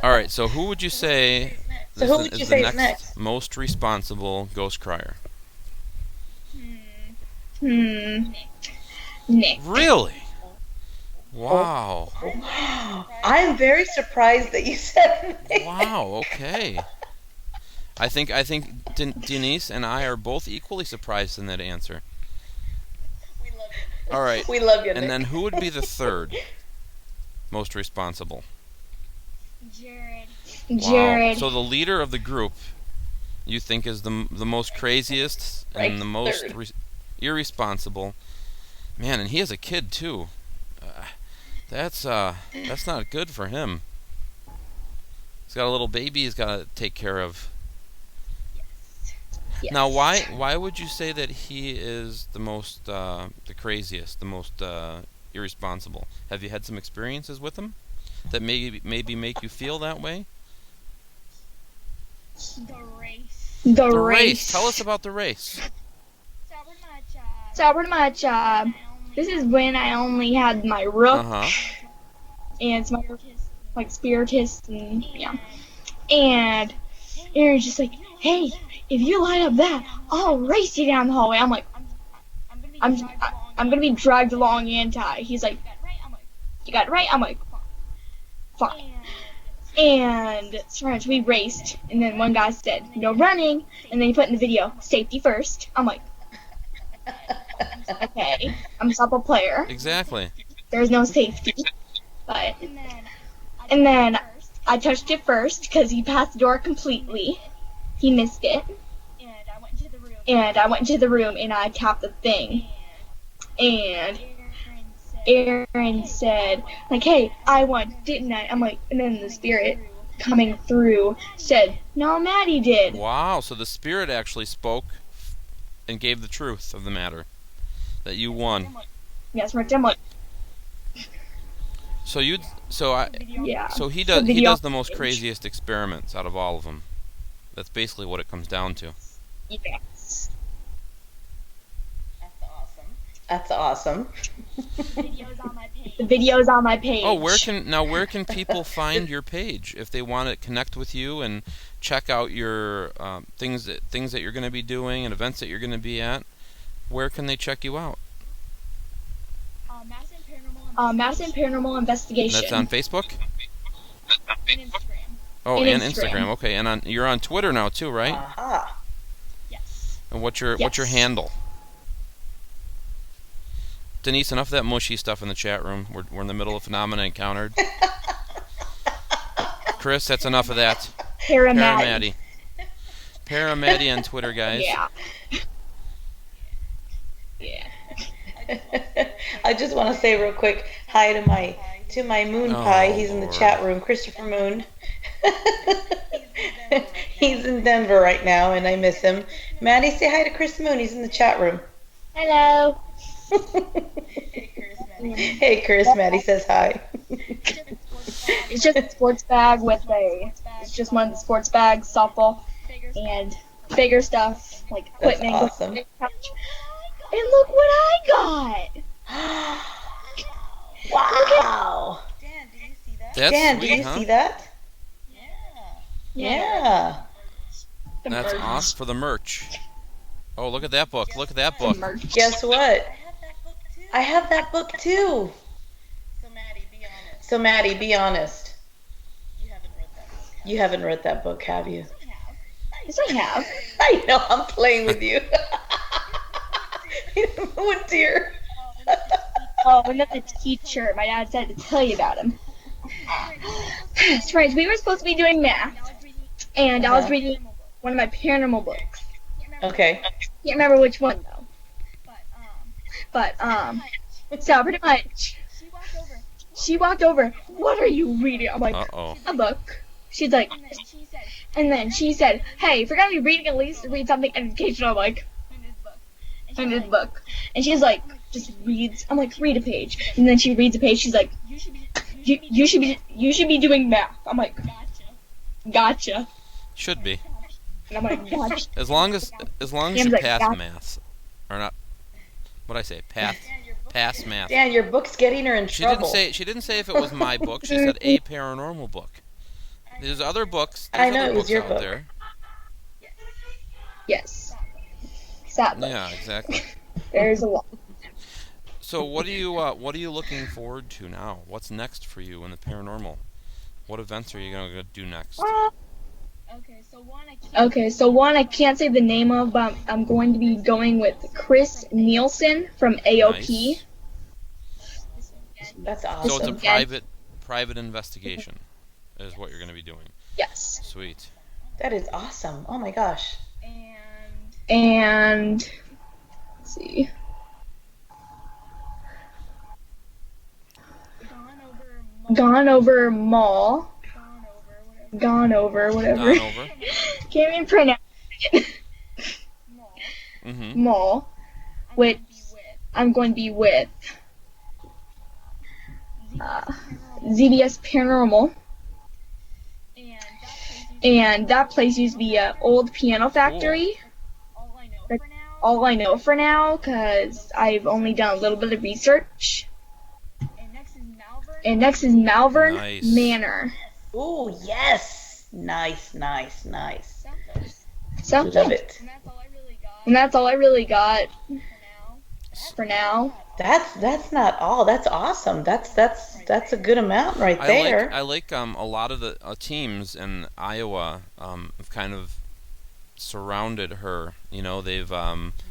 All right. So who would you say is the next most responsible ghost crier? Nick. Really? Wow. I'm very surprised that you said Nick. Wow. Okay. I think Denise and I are both equally surprised in that answer. All right. We love you, Nick. And then who would be the third most responsible? Jared. Wow. Jared. So the leader of the group, you think, is the most craziest and the most irresponsible. Man, and he has a kid too. That's not good for him. He's got a little baby he's got to take care of. Yes. Now, why would you say that he is the most the craziest, the most irresponsible? Have you had some experiences with him that maybe make you feel that way? The race. Tell us about the race. So pretty much, this is when I only had my rook and some other, like, spiritist and yeah. And Aaron's just like, hey, if you line up that, I'll race you down the hallway. I'm like, I'm gonna be dragged along anti. He's like, you got it right? I'm like, fine. And so we raced, and then one guy said, no running, and then he put in the video, safety first. I'm like, okay, I'm a softball player. Exactly. There's no safety. But, and then I touched it first, because he passed the door completely. He missed it. And I went into the room, and I tapped the thing. And Aaron said, like, hey, I won, didn't I? I'm like, and then the spirit coming through said, no, Maddie did. Wow, so the spirit actually spoke and gave the truth of the matter, that you won. Yes, right. I'm like, So he does the most craziest experiments out of all of them. That's basically what it comes down to. Yes. That's awesome. The video's on my page. Oh, where can people find your page if they want to connect with you and check out your things that you're going to be doing and events that you're going to be at? Where can they check you out? Madison Paranormal Investigation. That's on Facebook? And Instagram. Oh, and Instagram. Okay, and you're on Twitter now too, right? Aha. Yes. And what's your handle? Denise, enough of that mushy stuff in the chat room. We're in the middle of Phenomena Encountered. Chris, that's enough of that. Paramadi. Paramadi on Twitter, guys. Yeah. Yeah. I just want to say real quick hi to my moon pie. He's in the chat room, Christopher Moon. He's in Denver right now, and I miss him. Maddie, say hi to Chris Moon. He's in the chat room. Hello. Hey, Chris. Maddie says hi. It's just a sports bag it's just one of the sports bags, softball, and bigger stuff, like equipment. That's awesome. And look what I got! Wow. Dan, do you see that? That's Dan, sweet, do you huh? see that? Yeah. That's awesome for the merch. Oh, look at that book. Look at that book. Guess what? I have that book too. I have that book too. So Maddie, be honest. So Maddie, be honest. You haven't read that book. You haven't read that book, have you? Yes, I have. I know, I'm playing with you. Oh dear. Oh, another teacher. My dad said to tell you about him. That's right. We were supposed to be doing math, and I was reading one of my paranormal books. Okay. Can't remember which one though. But so pretty much, she walked over. What are you reading? I'm like, Uh-oh. a book. she's like, and then she said, hey, if you're gonna be reading, at least read something educational. I'm like, in this book. And she's like, just reads. I'm like, read a page. And then she reads a page. She's like, you should be doing math. I'm like, gotcha. Should be. And I'm like, gotcha. As long as you like, pass gotcha. maths, or not. What'd I say? Pass math. Dan, your book's getting her in trouble. She didn't say if it was my book. She said a paranormal book. There's other books. I know other it was books your out book. there. Yes. Sadly. Yeah, exactly. There's a lot. So what are you looking forward to now? What's next for you in the paranormal? What events are you gonna do next? Okay, so one I can't say the name of, but I'm going to be going with Chris Nielsen from AOP. Nice. That's awesome. So it's a private investigation, is what you're gonna be doing. Yes. Sweet. That is awesome. Oh my gosh. And let's see. Gone over mall. Gone over whatever. Gone over. Can't even pronounce it. Mm-hmm. Mall, which I'm going to be with ZBS Paranormal. And that place used to be an old piano factory. That's all I know for now, because I've only done a little bit of research. And next is Malvern Nice. Manor. Ooh, yes. Nice. So, Love it. and that's all I really got for now. That's not all. That's awesome. That's a good amount right there. I like a lot of the teams in Iowa have kind of surrounded her. You know, they've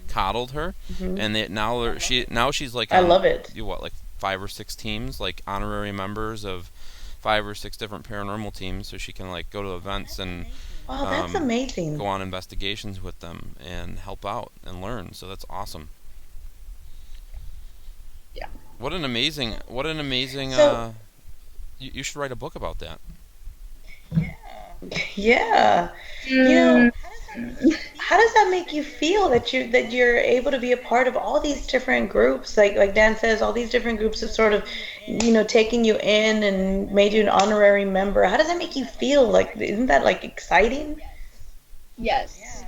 coddled her, and now she's like I love it. Like 5 or 6 teams, like honorary members of 5 or 6 different paranormal teams, so she can like go to events and Wow, that's amazing. go on investigations with them and help out and learn. So that's awesome. Yeah. What an amazing So- you should write a book about that. Yeah. You know, how does that make you feel that you're able to be a part of all these different groups? Like Dan says, all these different groups have sort of, taken you in and made you an honorary member. How does that make you feel? Like, isn't that like exciting? Yes.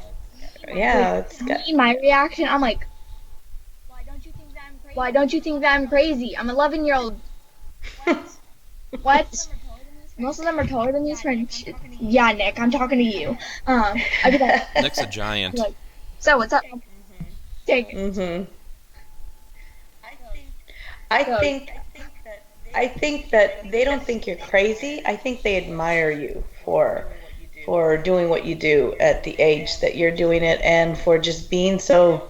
Yeah. It's got, My reaction, I'm like, why don't you think that I'm crazy? I'm 11-year-old. What? Most of them are taller than me. Yeah, Nick, I'm talking to you. I'd be like, Nick's a giant. like, so what's up? Take it. mhm. I think that they don't think you're crazy. I think they admire you for doing what you do at the age that you're doing it, and for just being so,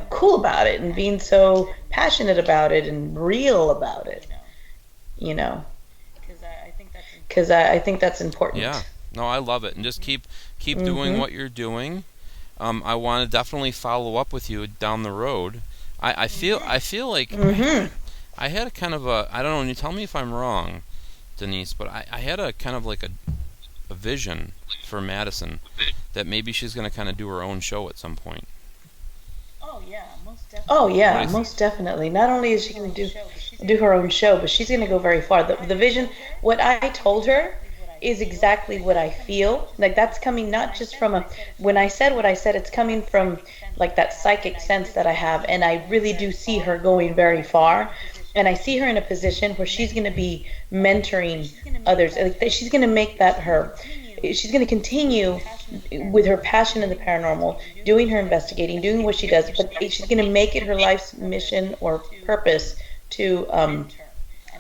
cool about it, and being so passionate about it and real about it. Because I think that's important. Yeah. No, I love it, and just keep doing what you're doing. I want to definitely follow up with you down the road. I feel like I had a kind of I don't know. And you tell me if I'm wrong, Denise, but I had a kind of like a vision for Madison that maybe she's going to kind of do her own show at some point. Oh yeah, most definitely. Not only is she going to do her own show, but she's going to go very far. The vision, what I told her, is exactly what I feel. Like, that's coming not just from when I said what I said, it's coming from like that psychic sense that I have, and I really do see her going very far. And I see her in a position where she's going to be mentoring others. Like, she's going to make that she's going to continue with her passion in the paranormal, doing her investigating, doing what she does, but she's going to make it her life's mission or purpose to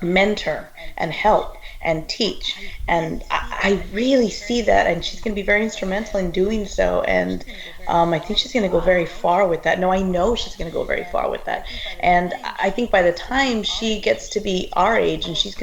mentor and help and teach. And I really see that, and she's going to be very instrumental in doing so. And I think she's going to go very far with that. No, I know she's going to go very far with that. And I think by the time she gets to be our age and she's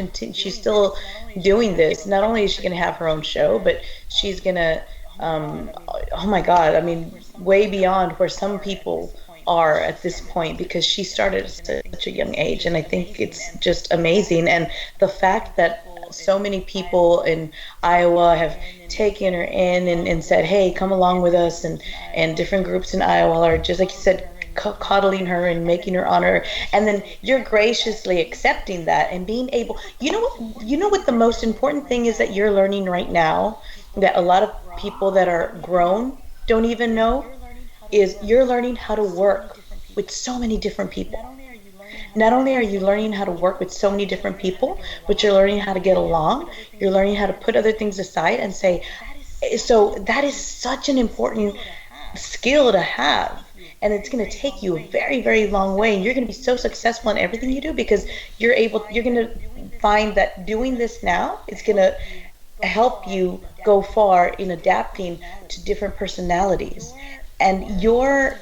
still doing this, not only is she going to have her own show, but she's going to, oh my God, I mean, way beyond where some people are at this point, because she started at such a young age. And I think it's just amazing. And the fact that so many people in Iowa have taken her in and said, "Hey, come along with us," and different groups in Iowa are just like you said, coddling her and making her honor, and then you're graciously accepting that and being able. You know what the most important thing is that you're learning right now that a lot of people that are grown don't even know is you're learning how to work with so many different people. Not only are you learning how to work with so many different people, but you're learning how to get along. You're learning how to put other things aside and say, so that is such an important skill to have. And it's going to take you a very, very long way. And you're going to be so successful in everything you do because you're going to find that doing this now is going to help you go far in adapting to different personalities. And your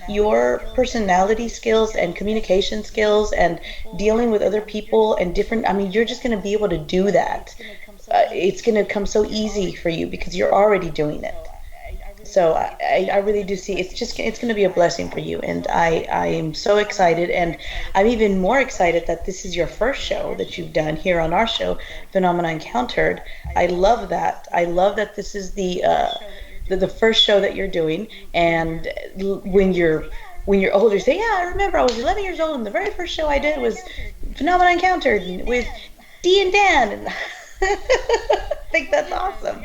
personality skills and communication skills and dealing with other people and different, I mean, you're just going to be able to do that. It's going to come so easy for you because you're already doing it. So I really do see it's going to be a blessing for you, and I am so excited, and I'm even more excited that this is your first show that you've done here on our show, Phenomena Encountered. I love that. I love that this is the first show that you're doing, and when you're older, you say, yeah, I remember I was 11 years old, and the very first show I did was Phenomena Encountered with Dee and Dan, and I think that's awesome.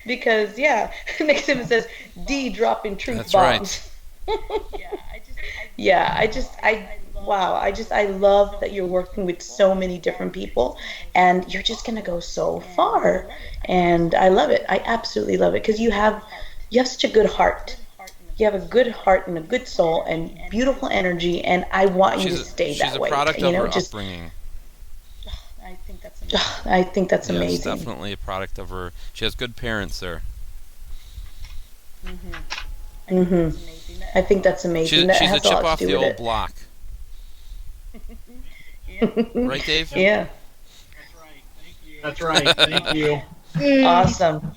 Because yeah, Nick Simmons says D dropping truth That's bombs. right. Yeah, I love that you're working with so many different people, and you're just gonna go so far, and I love it. I absolutely love it because you have such a good heart. You have a good heart and a good soul and beautiful energy, and I want you to stay She's that a way. product You of know, her just upbringing. I think that's Yes, amazing. definitely a product of her. She has good parents there. Mhm. I think that's amazing. That She's a has a chip lot off to do the with old it. block. Right, Dave? Yeah. That's right. Thank you. Awesome.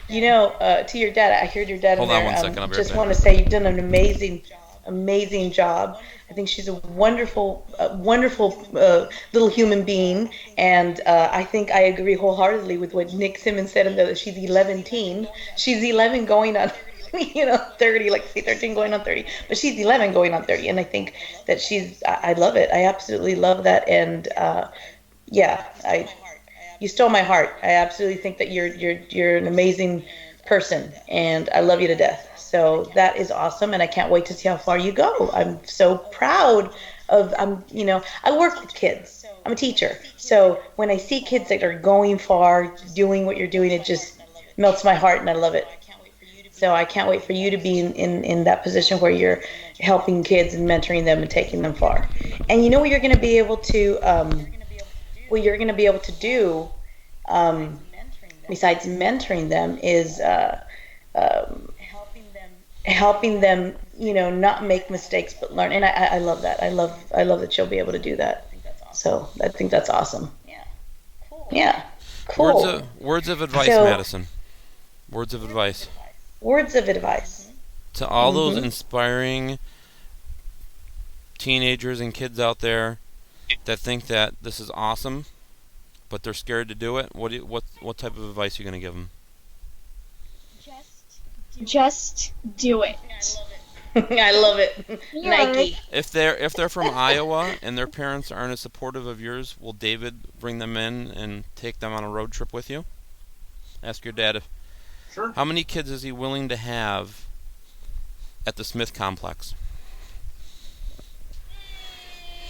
To your dad, I heard your dad in Hold on there. one second, I'll be right Just back. want to say you've done an amazing, amazing job. I think she's a wonderful, wonderful little human being, and I think I agree wholeheartedly with what Nick Simmons said. That she's 11 teen. She's 11 going on, 30, like say 13 going on 30, but she's 11 going on 30, and I think that I love it. I absolutely love that, and yeah, you stole my heart. I absolutely think that you're an amazing person, and I love you to death. So that is awesome, and I can't wait to see how far you go. I'm so proud of I work with kids. I'm a teacher, so when I see kids that are going far, doing what you're doing, it just melts my heart, and I love it. So I can't wait for you to be in that position where you're helping kids and mentoring them and taking them far. And you know what you're going to be able to do besides mentoring them is um, helping them, not make mistakes but learn. And I love that. I love that you'll be able to do that. So I think that's awesome. Yeah, cool. Words of advice, So, Madison. Words of advice words of advice. to all those Mhm. inspiring teenagers and kids out there that think that this is awesome, but they're scared to do it. What type of advice are you going to give them? Just do it. I love it. Yeah. Nike. If they're from Iowa and their parents aren't as supportive of yours, will David bring them in and take them on a road trip with you? Ask your dad Sure. how many kids is he willing to have at the Smith complex.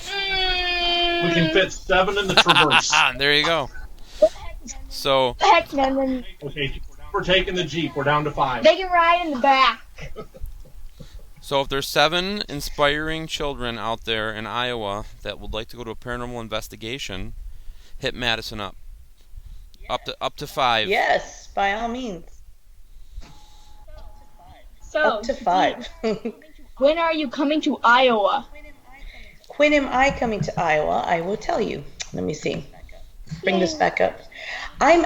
We can fit 7 in the Traverse. There you go. So Heck, man, then Okay, we're taking the Jeep. We're down to 5. they can ride in the back. if there's 7 inspiring children out there in Iowa that would like to go to a paranormal investigation, hit Madison up. Up to 5. Yes, by all means. So, Up to 5. when are you coming to Iowa? When am I coming to Iowa? I will tell you. Let me see. Bring this back up. I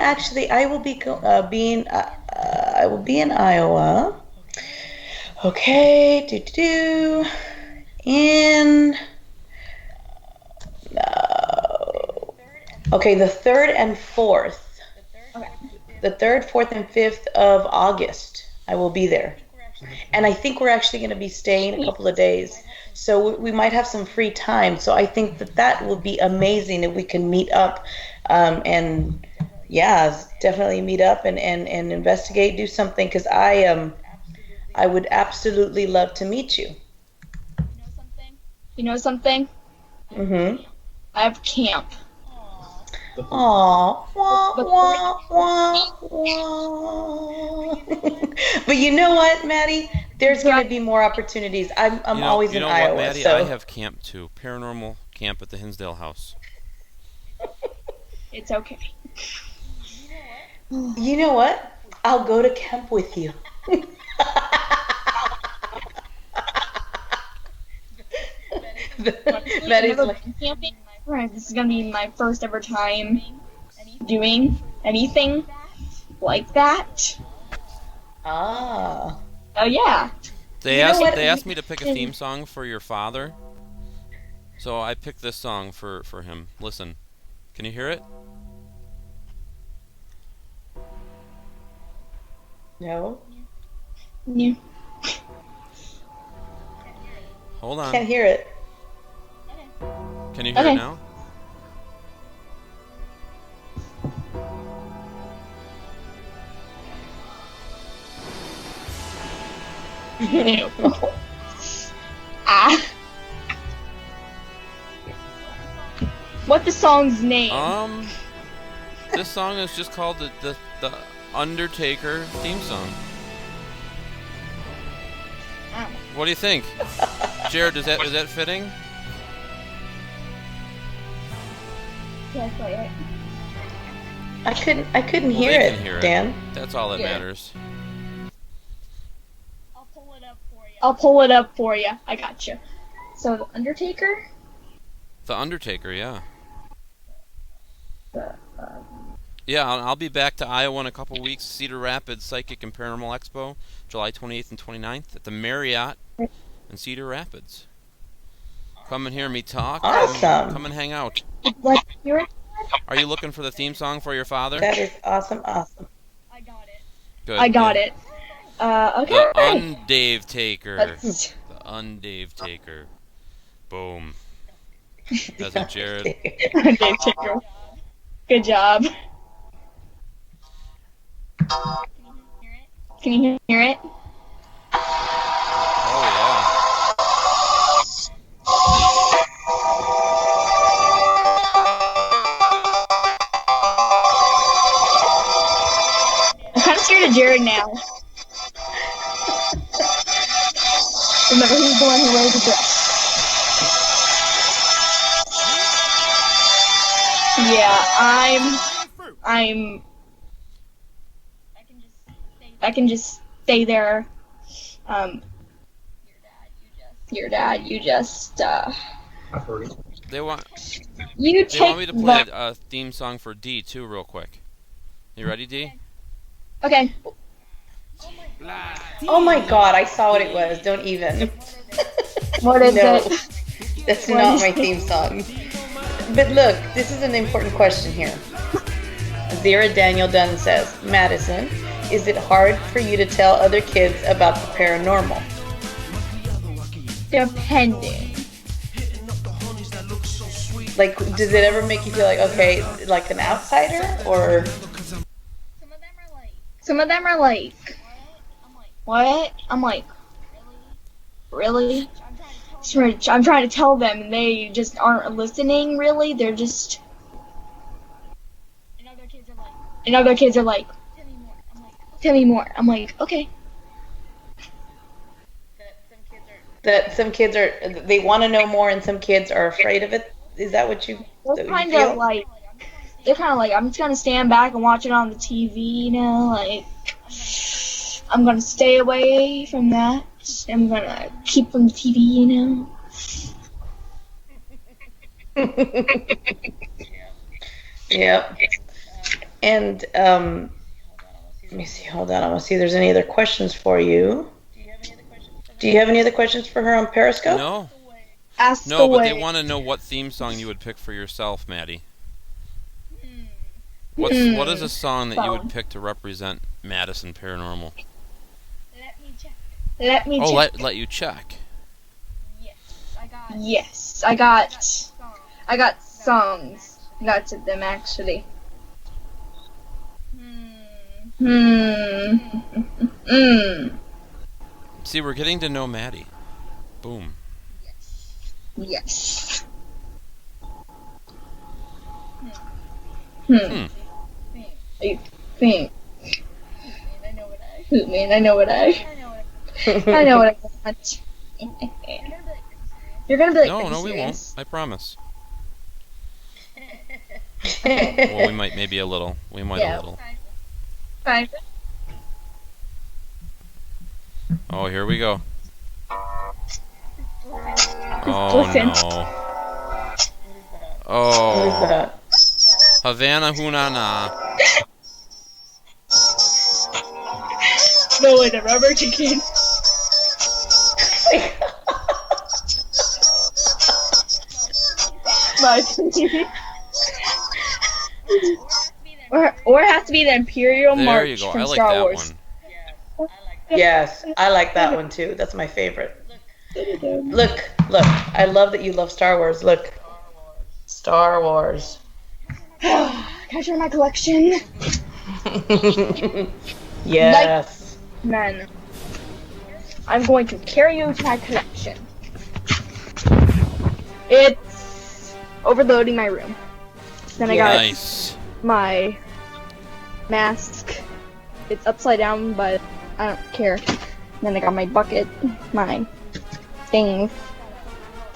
will be I will be in Iowa. Okay, in Okay, the 3rd and 4th. Okay. The 3rd, 4th, and 5th of August. I will be there. And I think we're actually going to be staying a couple of days. So we might have some free time. So I think that will be amazing if we can meet up and yeah, definitely meet up and investigate, do something because I would absolutely love to meet you. You know something? Mm-hmm. I have camp. Aww. Wah, wah, wah, wah. But you know what, Maddie? There's going to be more opportunities. I'm always in Iowa. What, Maddie? So. I have camp too. Paranormal camp at the Hinsdale house. It's okay. You know what? I'll go to camp with you. Maddie's like, camping. Right, this is gonna be my first ever time doing anything like that. ah. Oh yeah. They You know what? asked me to pick a theme song for your father, so I picked this song for him. Listen, can you hear it? No. Yeah. Hold on. Can't hear it. Can you hear Okay. it now? Ah. What the song's name? This song is just called the Undertaker theme song. Oh. What do you think, Jared? Is that fitting? Yeah, play it. I couldn't Well, hear they it, can hear it. Dan. That's all that Yeah. matters. I'll pull it up for you. I got you. So the Undertaker. The Undertaker, yeah. Yeah, I'll be back to Iowa in a couple weeks. Cedar Rapids Psychic and Paranormal Expo, July 28th and 29th at the Marriott in Cedar Rapids. Come and hear me talk. Awesome. Come and hang out. Like, hear it? Are you looking for the theme song for your father? That is awesome. I got it. Good. I got good. it. Okay. The Undave Taker. Let's- The Undave Taker. Boom. That's it, Jared. Dave Taker. Good job. Can you hear it? Oh, I'm kind of scared of Jared now. Remember, he's the one who wears the dress. Yeah, I can just stay there. Your dad, you just, I've heard it. yeah. They want me to play a theme song for Dee, too, real quick. You ready, Dee? Okay. Oh my God! I saw what it was. Don't even. What is No, it? that's What not is my it? theme song. But look, this is an important question here. Zara Daniel Dunn says, Madison, is it hard for you to tell other kids about the paranormal? Depending. Like, does it ever make you feel like, okay, like an outsider? Or, Some of them are like, what? I'm like, really? I'm trying to tell them, and they just aren't listening, really. They're just... And other kids are like, tell me more. I'm like, okay. that some kids are, they want to know more and some kids are afraid of it? Is that what you, They're that you kind feel? of like, I'm just gonna stand back and watch it on the TV, you know, like, I'm gonna stay away from that. I'm gonna keep from the TV, you know. Yep. And let me see. Hold on. I want to see if there's any other questions for you. Do you have any other questions for her on Periscope? Ask No, but away. they want to know what theme song you would pick for yourself, Maddie. What is a song that you would pick to represent Madison Paranormal? Let me Oh, check. let you check. Yes, I got songs. Lots of them actually. See, we're getting to know Maddie. Boom. Yes. Hmm. I think. Man, I know what I want. You're gonna be like, No, "Are you no, we won't. serious?" I promise. Well, we might maybe a little. We might a Yeah. little. Fine. Oh, here we go. Listen. Oh no. What is Oh. that? Havana Hunana. No, the rubber chicken. or it has to be the Imperial There March you go. from I like Star that Wars. one. Yes, I like that one too. That's my favorite. Look. I love that you love Star Wars. Look. Star Wars. Can I share my collection? Yes. Man, I'm going to carry you to my collection. It's overloading my room. Then I got Nice. my mask. It's upside down, but I don't care. Then I got my bucket, my things.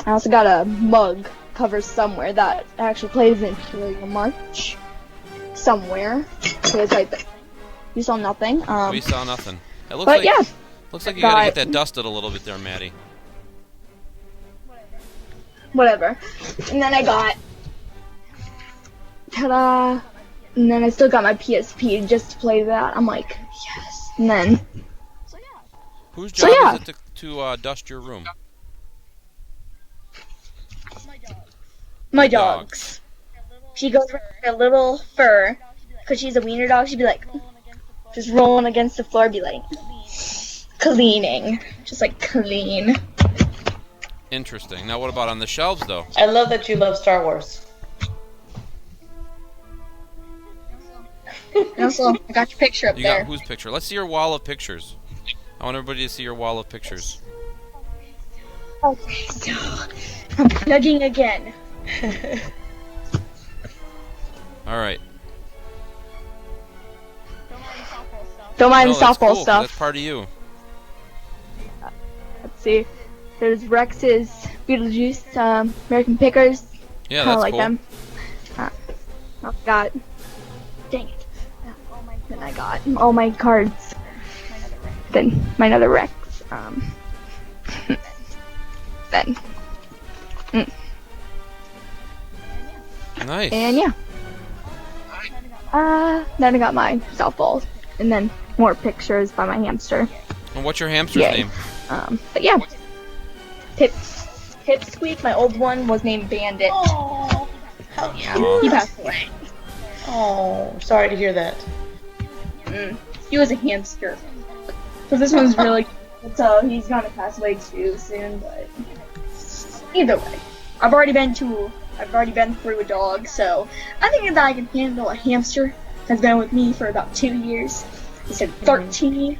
I also got a mug cover somewhere that actually plays Imperial March. Somewhere. So it's right there. You saw nothing. We saw nothing. It looks But like yeah. looks like you gotta get Got- that dusted a little bit there, Maddie. Whatever. And then I got, ta-da! And then I still got my PSP just to play that. I'm like, yes. And then, Whose So, job yeah. is it to dust your room? my Dog. dogs. She goes with her little fur, because she's a wiener dog. She'd be like, just rolling against the floor, be like, cleaning. Just like clean. Interesting. Now, what about on the shelves, though? I love that you love Star Wars. And also, I got your picture up You there. got whose picture? Let's see your wall of pictures. I want everybody to see your wall of pictures. Okay, so, I'm plugging again. All right. Don't mind No, the that's softball cool, 'cause stuff. that's part of you. Let's see. There's Rex's Beetlejuice American Pickers. Yeah, Kind that's of like cool. them. I got. Dang it. Then I got all my cards. Then my another Rex. Then. Nice. And yeah. Then I got my softballs. And then more pictures by my hamster. And what's your hamster's Yay. name? But yeah. Pipsqueak, my old one, was named Bandit. Oh, how He cute. passed away. Oh, sorry to hear that. He was a hamster. So this one's really cute. So he's gonna pass away too soon, but either way. I've already been through a dog, so I think that I can handle a hamster. Has been with me for about 2 years. He said 13.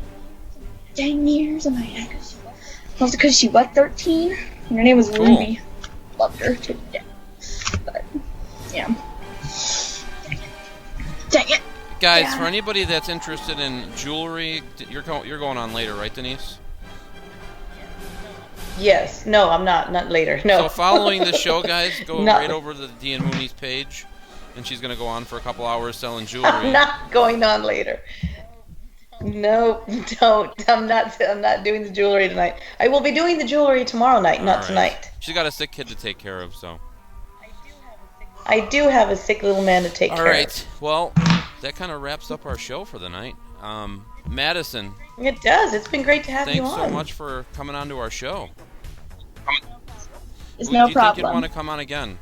10 years. I'm like, also because she was 13. And her name was Cool. Ruby. Loved her to death. But yeah. Dang it. Guys, Yeah. for anybody that's interested in jewelry, you're going on later, right, Denise? Yes. No, I'm not. Not later. No. So following the show, guys, go No. right over to the Dee and Mooney's page, and she's gonna go on for a couple hours selling I'm jewelry. not going on later. No, don't. I'm not doing the jewelry tonight. I will be doing the jewelry tomorrow night, not All right. tonight. She's got a sick kid to take care of, so. I do have a sick little man to take All care right. Well, that kind of wraps up our show for the night. Madison, of. It does. It's been great to have you thanks on. so much for coming on to our show. It's Do no you think you'd problem. want to come on again?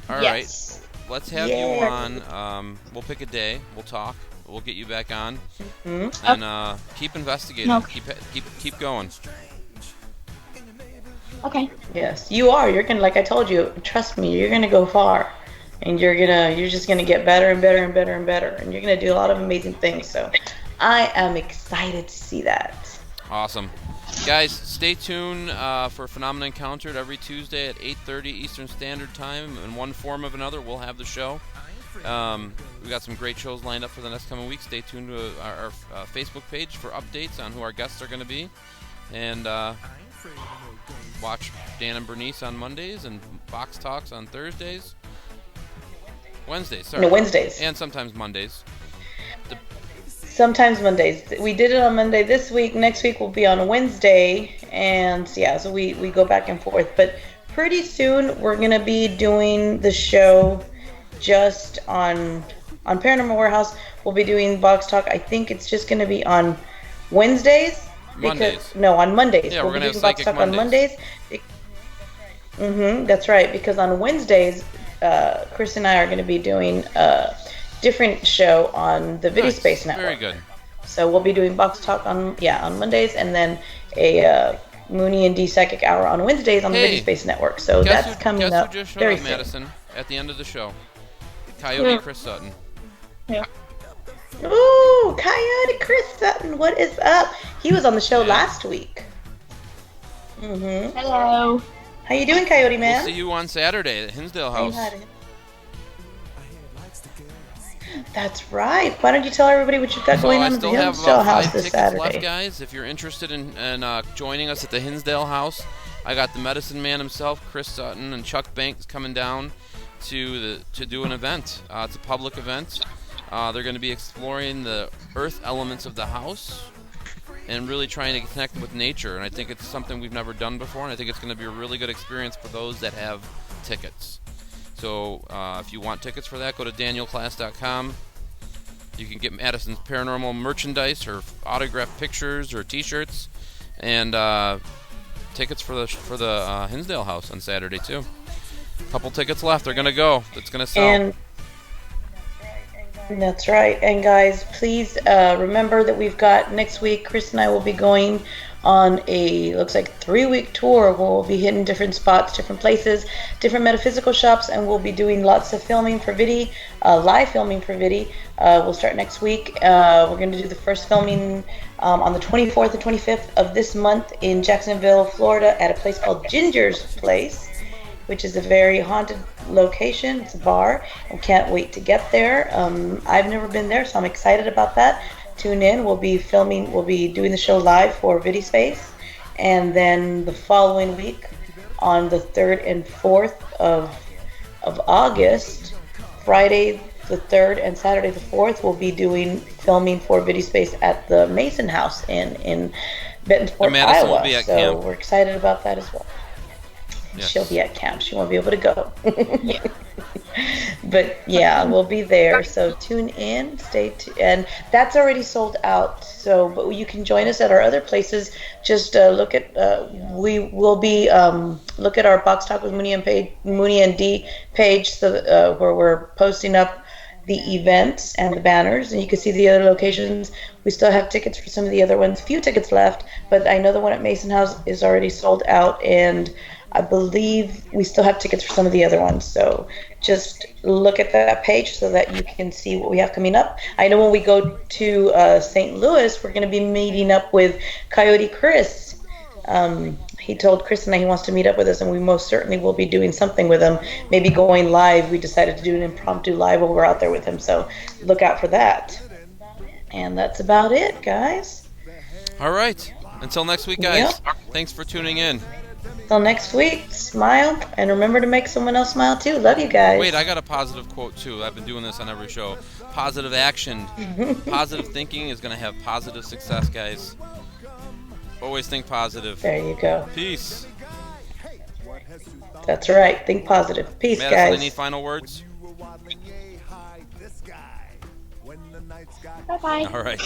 All right. Yes. let's have you on. We'll pick a day. We'll talk. We'll get you back on, and keep investigating. Okay. Keep going. Okay. Yes, you are. You're gonna, like I told you, trust me, you're gonna go far, and you're just gonna get better and better and better and better, and you're gonna do a lot of amazing things. So, I am excited to see that. Awesome. Guys, stay tuned for Phenomena Encountered every Tuesday at 8:30 Eastern Standard Time. In one form or another, we'll have the show. We got some great shows lined up for the next coming weeks. Stay tuned to our Facebook page for updates on who our guests are going to be. And watch Dan and Bernice on Mondays and Box Talks on Thursdays. Wednesdays, sorry. No, Wednesdays. And sometimes Mondays. Sometimes Mondays. We did it on Monday this week. Next week will be on Wednesday. And yeah, so we go back and forth. But pretty soon we're going to be doing the show just on Paranormal Warehouse. We'll be doing Box Talk. I think it's just going to be on Wednesdays. On Mondays. Yeah, we'll we're going to be have doing Box Psychic Talk Mondays. on Mondays. That's right. Because on Wednesdays, Chris and I are going to be doing a different show on the Video Space Network. Very good. So we'll be doing Box Talk on Mondays, and then a Mooney and Dee Psychic Hour on Wednesdays on the Video Space Network. So that's coming up who just showed very up, soon. Madison, at the end of the show? Coyote Chris Sutton. Yeah. Ooh, Coyote Chris Sutton, what is up? He was on the show last week. Hello. How you doing, Coyote man? We'll see you on Saturday at Hinsdale Say House. hi to him. That's right. Why don't you tell everybody what you've got going on at the Hinsdale House this Saturday? Left, guys. If you're interested in joining us at the Hinsdale House, I got the Medicine Man himself, Chris Sutton, and Chuck Banks coming down to do an event. It's a public event. They're going to be exploring the earth elements of the house and really trying to connect with nature. And I think it's something we've never done before, and I think it's going to be a really good experience for those that have tickets. So if you want tickets for that, go to danielklaes.com. You can get Madison's Paranormal merchandise or autographed pictures or T-shirts, and tickets for the Hinsdale House on Saturday too. A couple tickets left. They're gonna go. It's gonna sell. And that's right. And guys, please remember that we've got next week. Chris and I will be going on looks like 3-week tour. We'll be hitting different spots, different places, different metaphysical shops, and we'll be doing lots of filming for Vidi, live filming for Vidi. We'll start next week. We're going to do the first filming on the 24th and 25th of this month in Jacksonville, Florida, at a place called Ginger's Place, which is a very haunted location. It's a bar. I can't wait to get there. I've never been there, so I'm excited about that. Tune in. We'll be doing the show live for Vidi Space, and then the following week, on the 3rd and 4th of August, Friday the 3rd and Saturday the 4th, we'll be doing filming for Vidi Space at the Mason House in Bentonport, Madison Iowa. will be at so camp. We're excited about that as well. Yes. She'll be at camp. She won't be able to go. But yeah, we'll be there. So tune in, and that's already sold out. So, but you can join us at our other places. Just look at we will be look at our Box Talk with Mooney and Dee page, so where we're posting up the events and the banners, and you can see the other locations. We still have tickets for some of the other ones. Few tickets left, but I know the one at Mason House is already sold out, and I believe we still have tickets for some of the other ones. So just look at that page so that you can see what we have coming up. I know when we go to St. Louis, we're going to be meeting up with Coyote Chris. He told Chris and I he wants to meet up with us, and we most certainly will be doing something with him. Maybe going live. We decided to do an impromptu live while we're out there with him. So look out for that. And that's about it, guys. All right. Until next week, guys. Yep. Thanks for tuning in. Till next week, smile, and remember to make someone else smile too. Love you guys. Wait, I got a positive quote too. I've been doing this on every show. Positive action, positive thinking is going to have positive success, guys. Always think positive. There you go. Peace. That's right. Think positive. Peace, Madison, guys. any final words? Bye-bye. All right.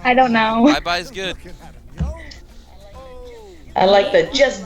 I don't know. Bye-bye is good. I like the just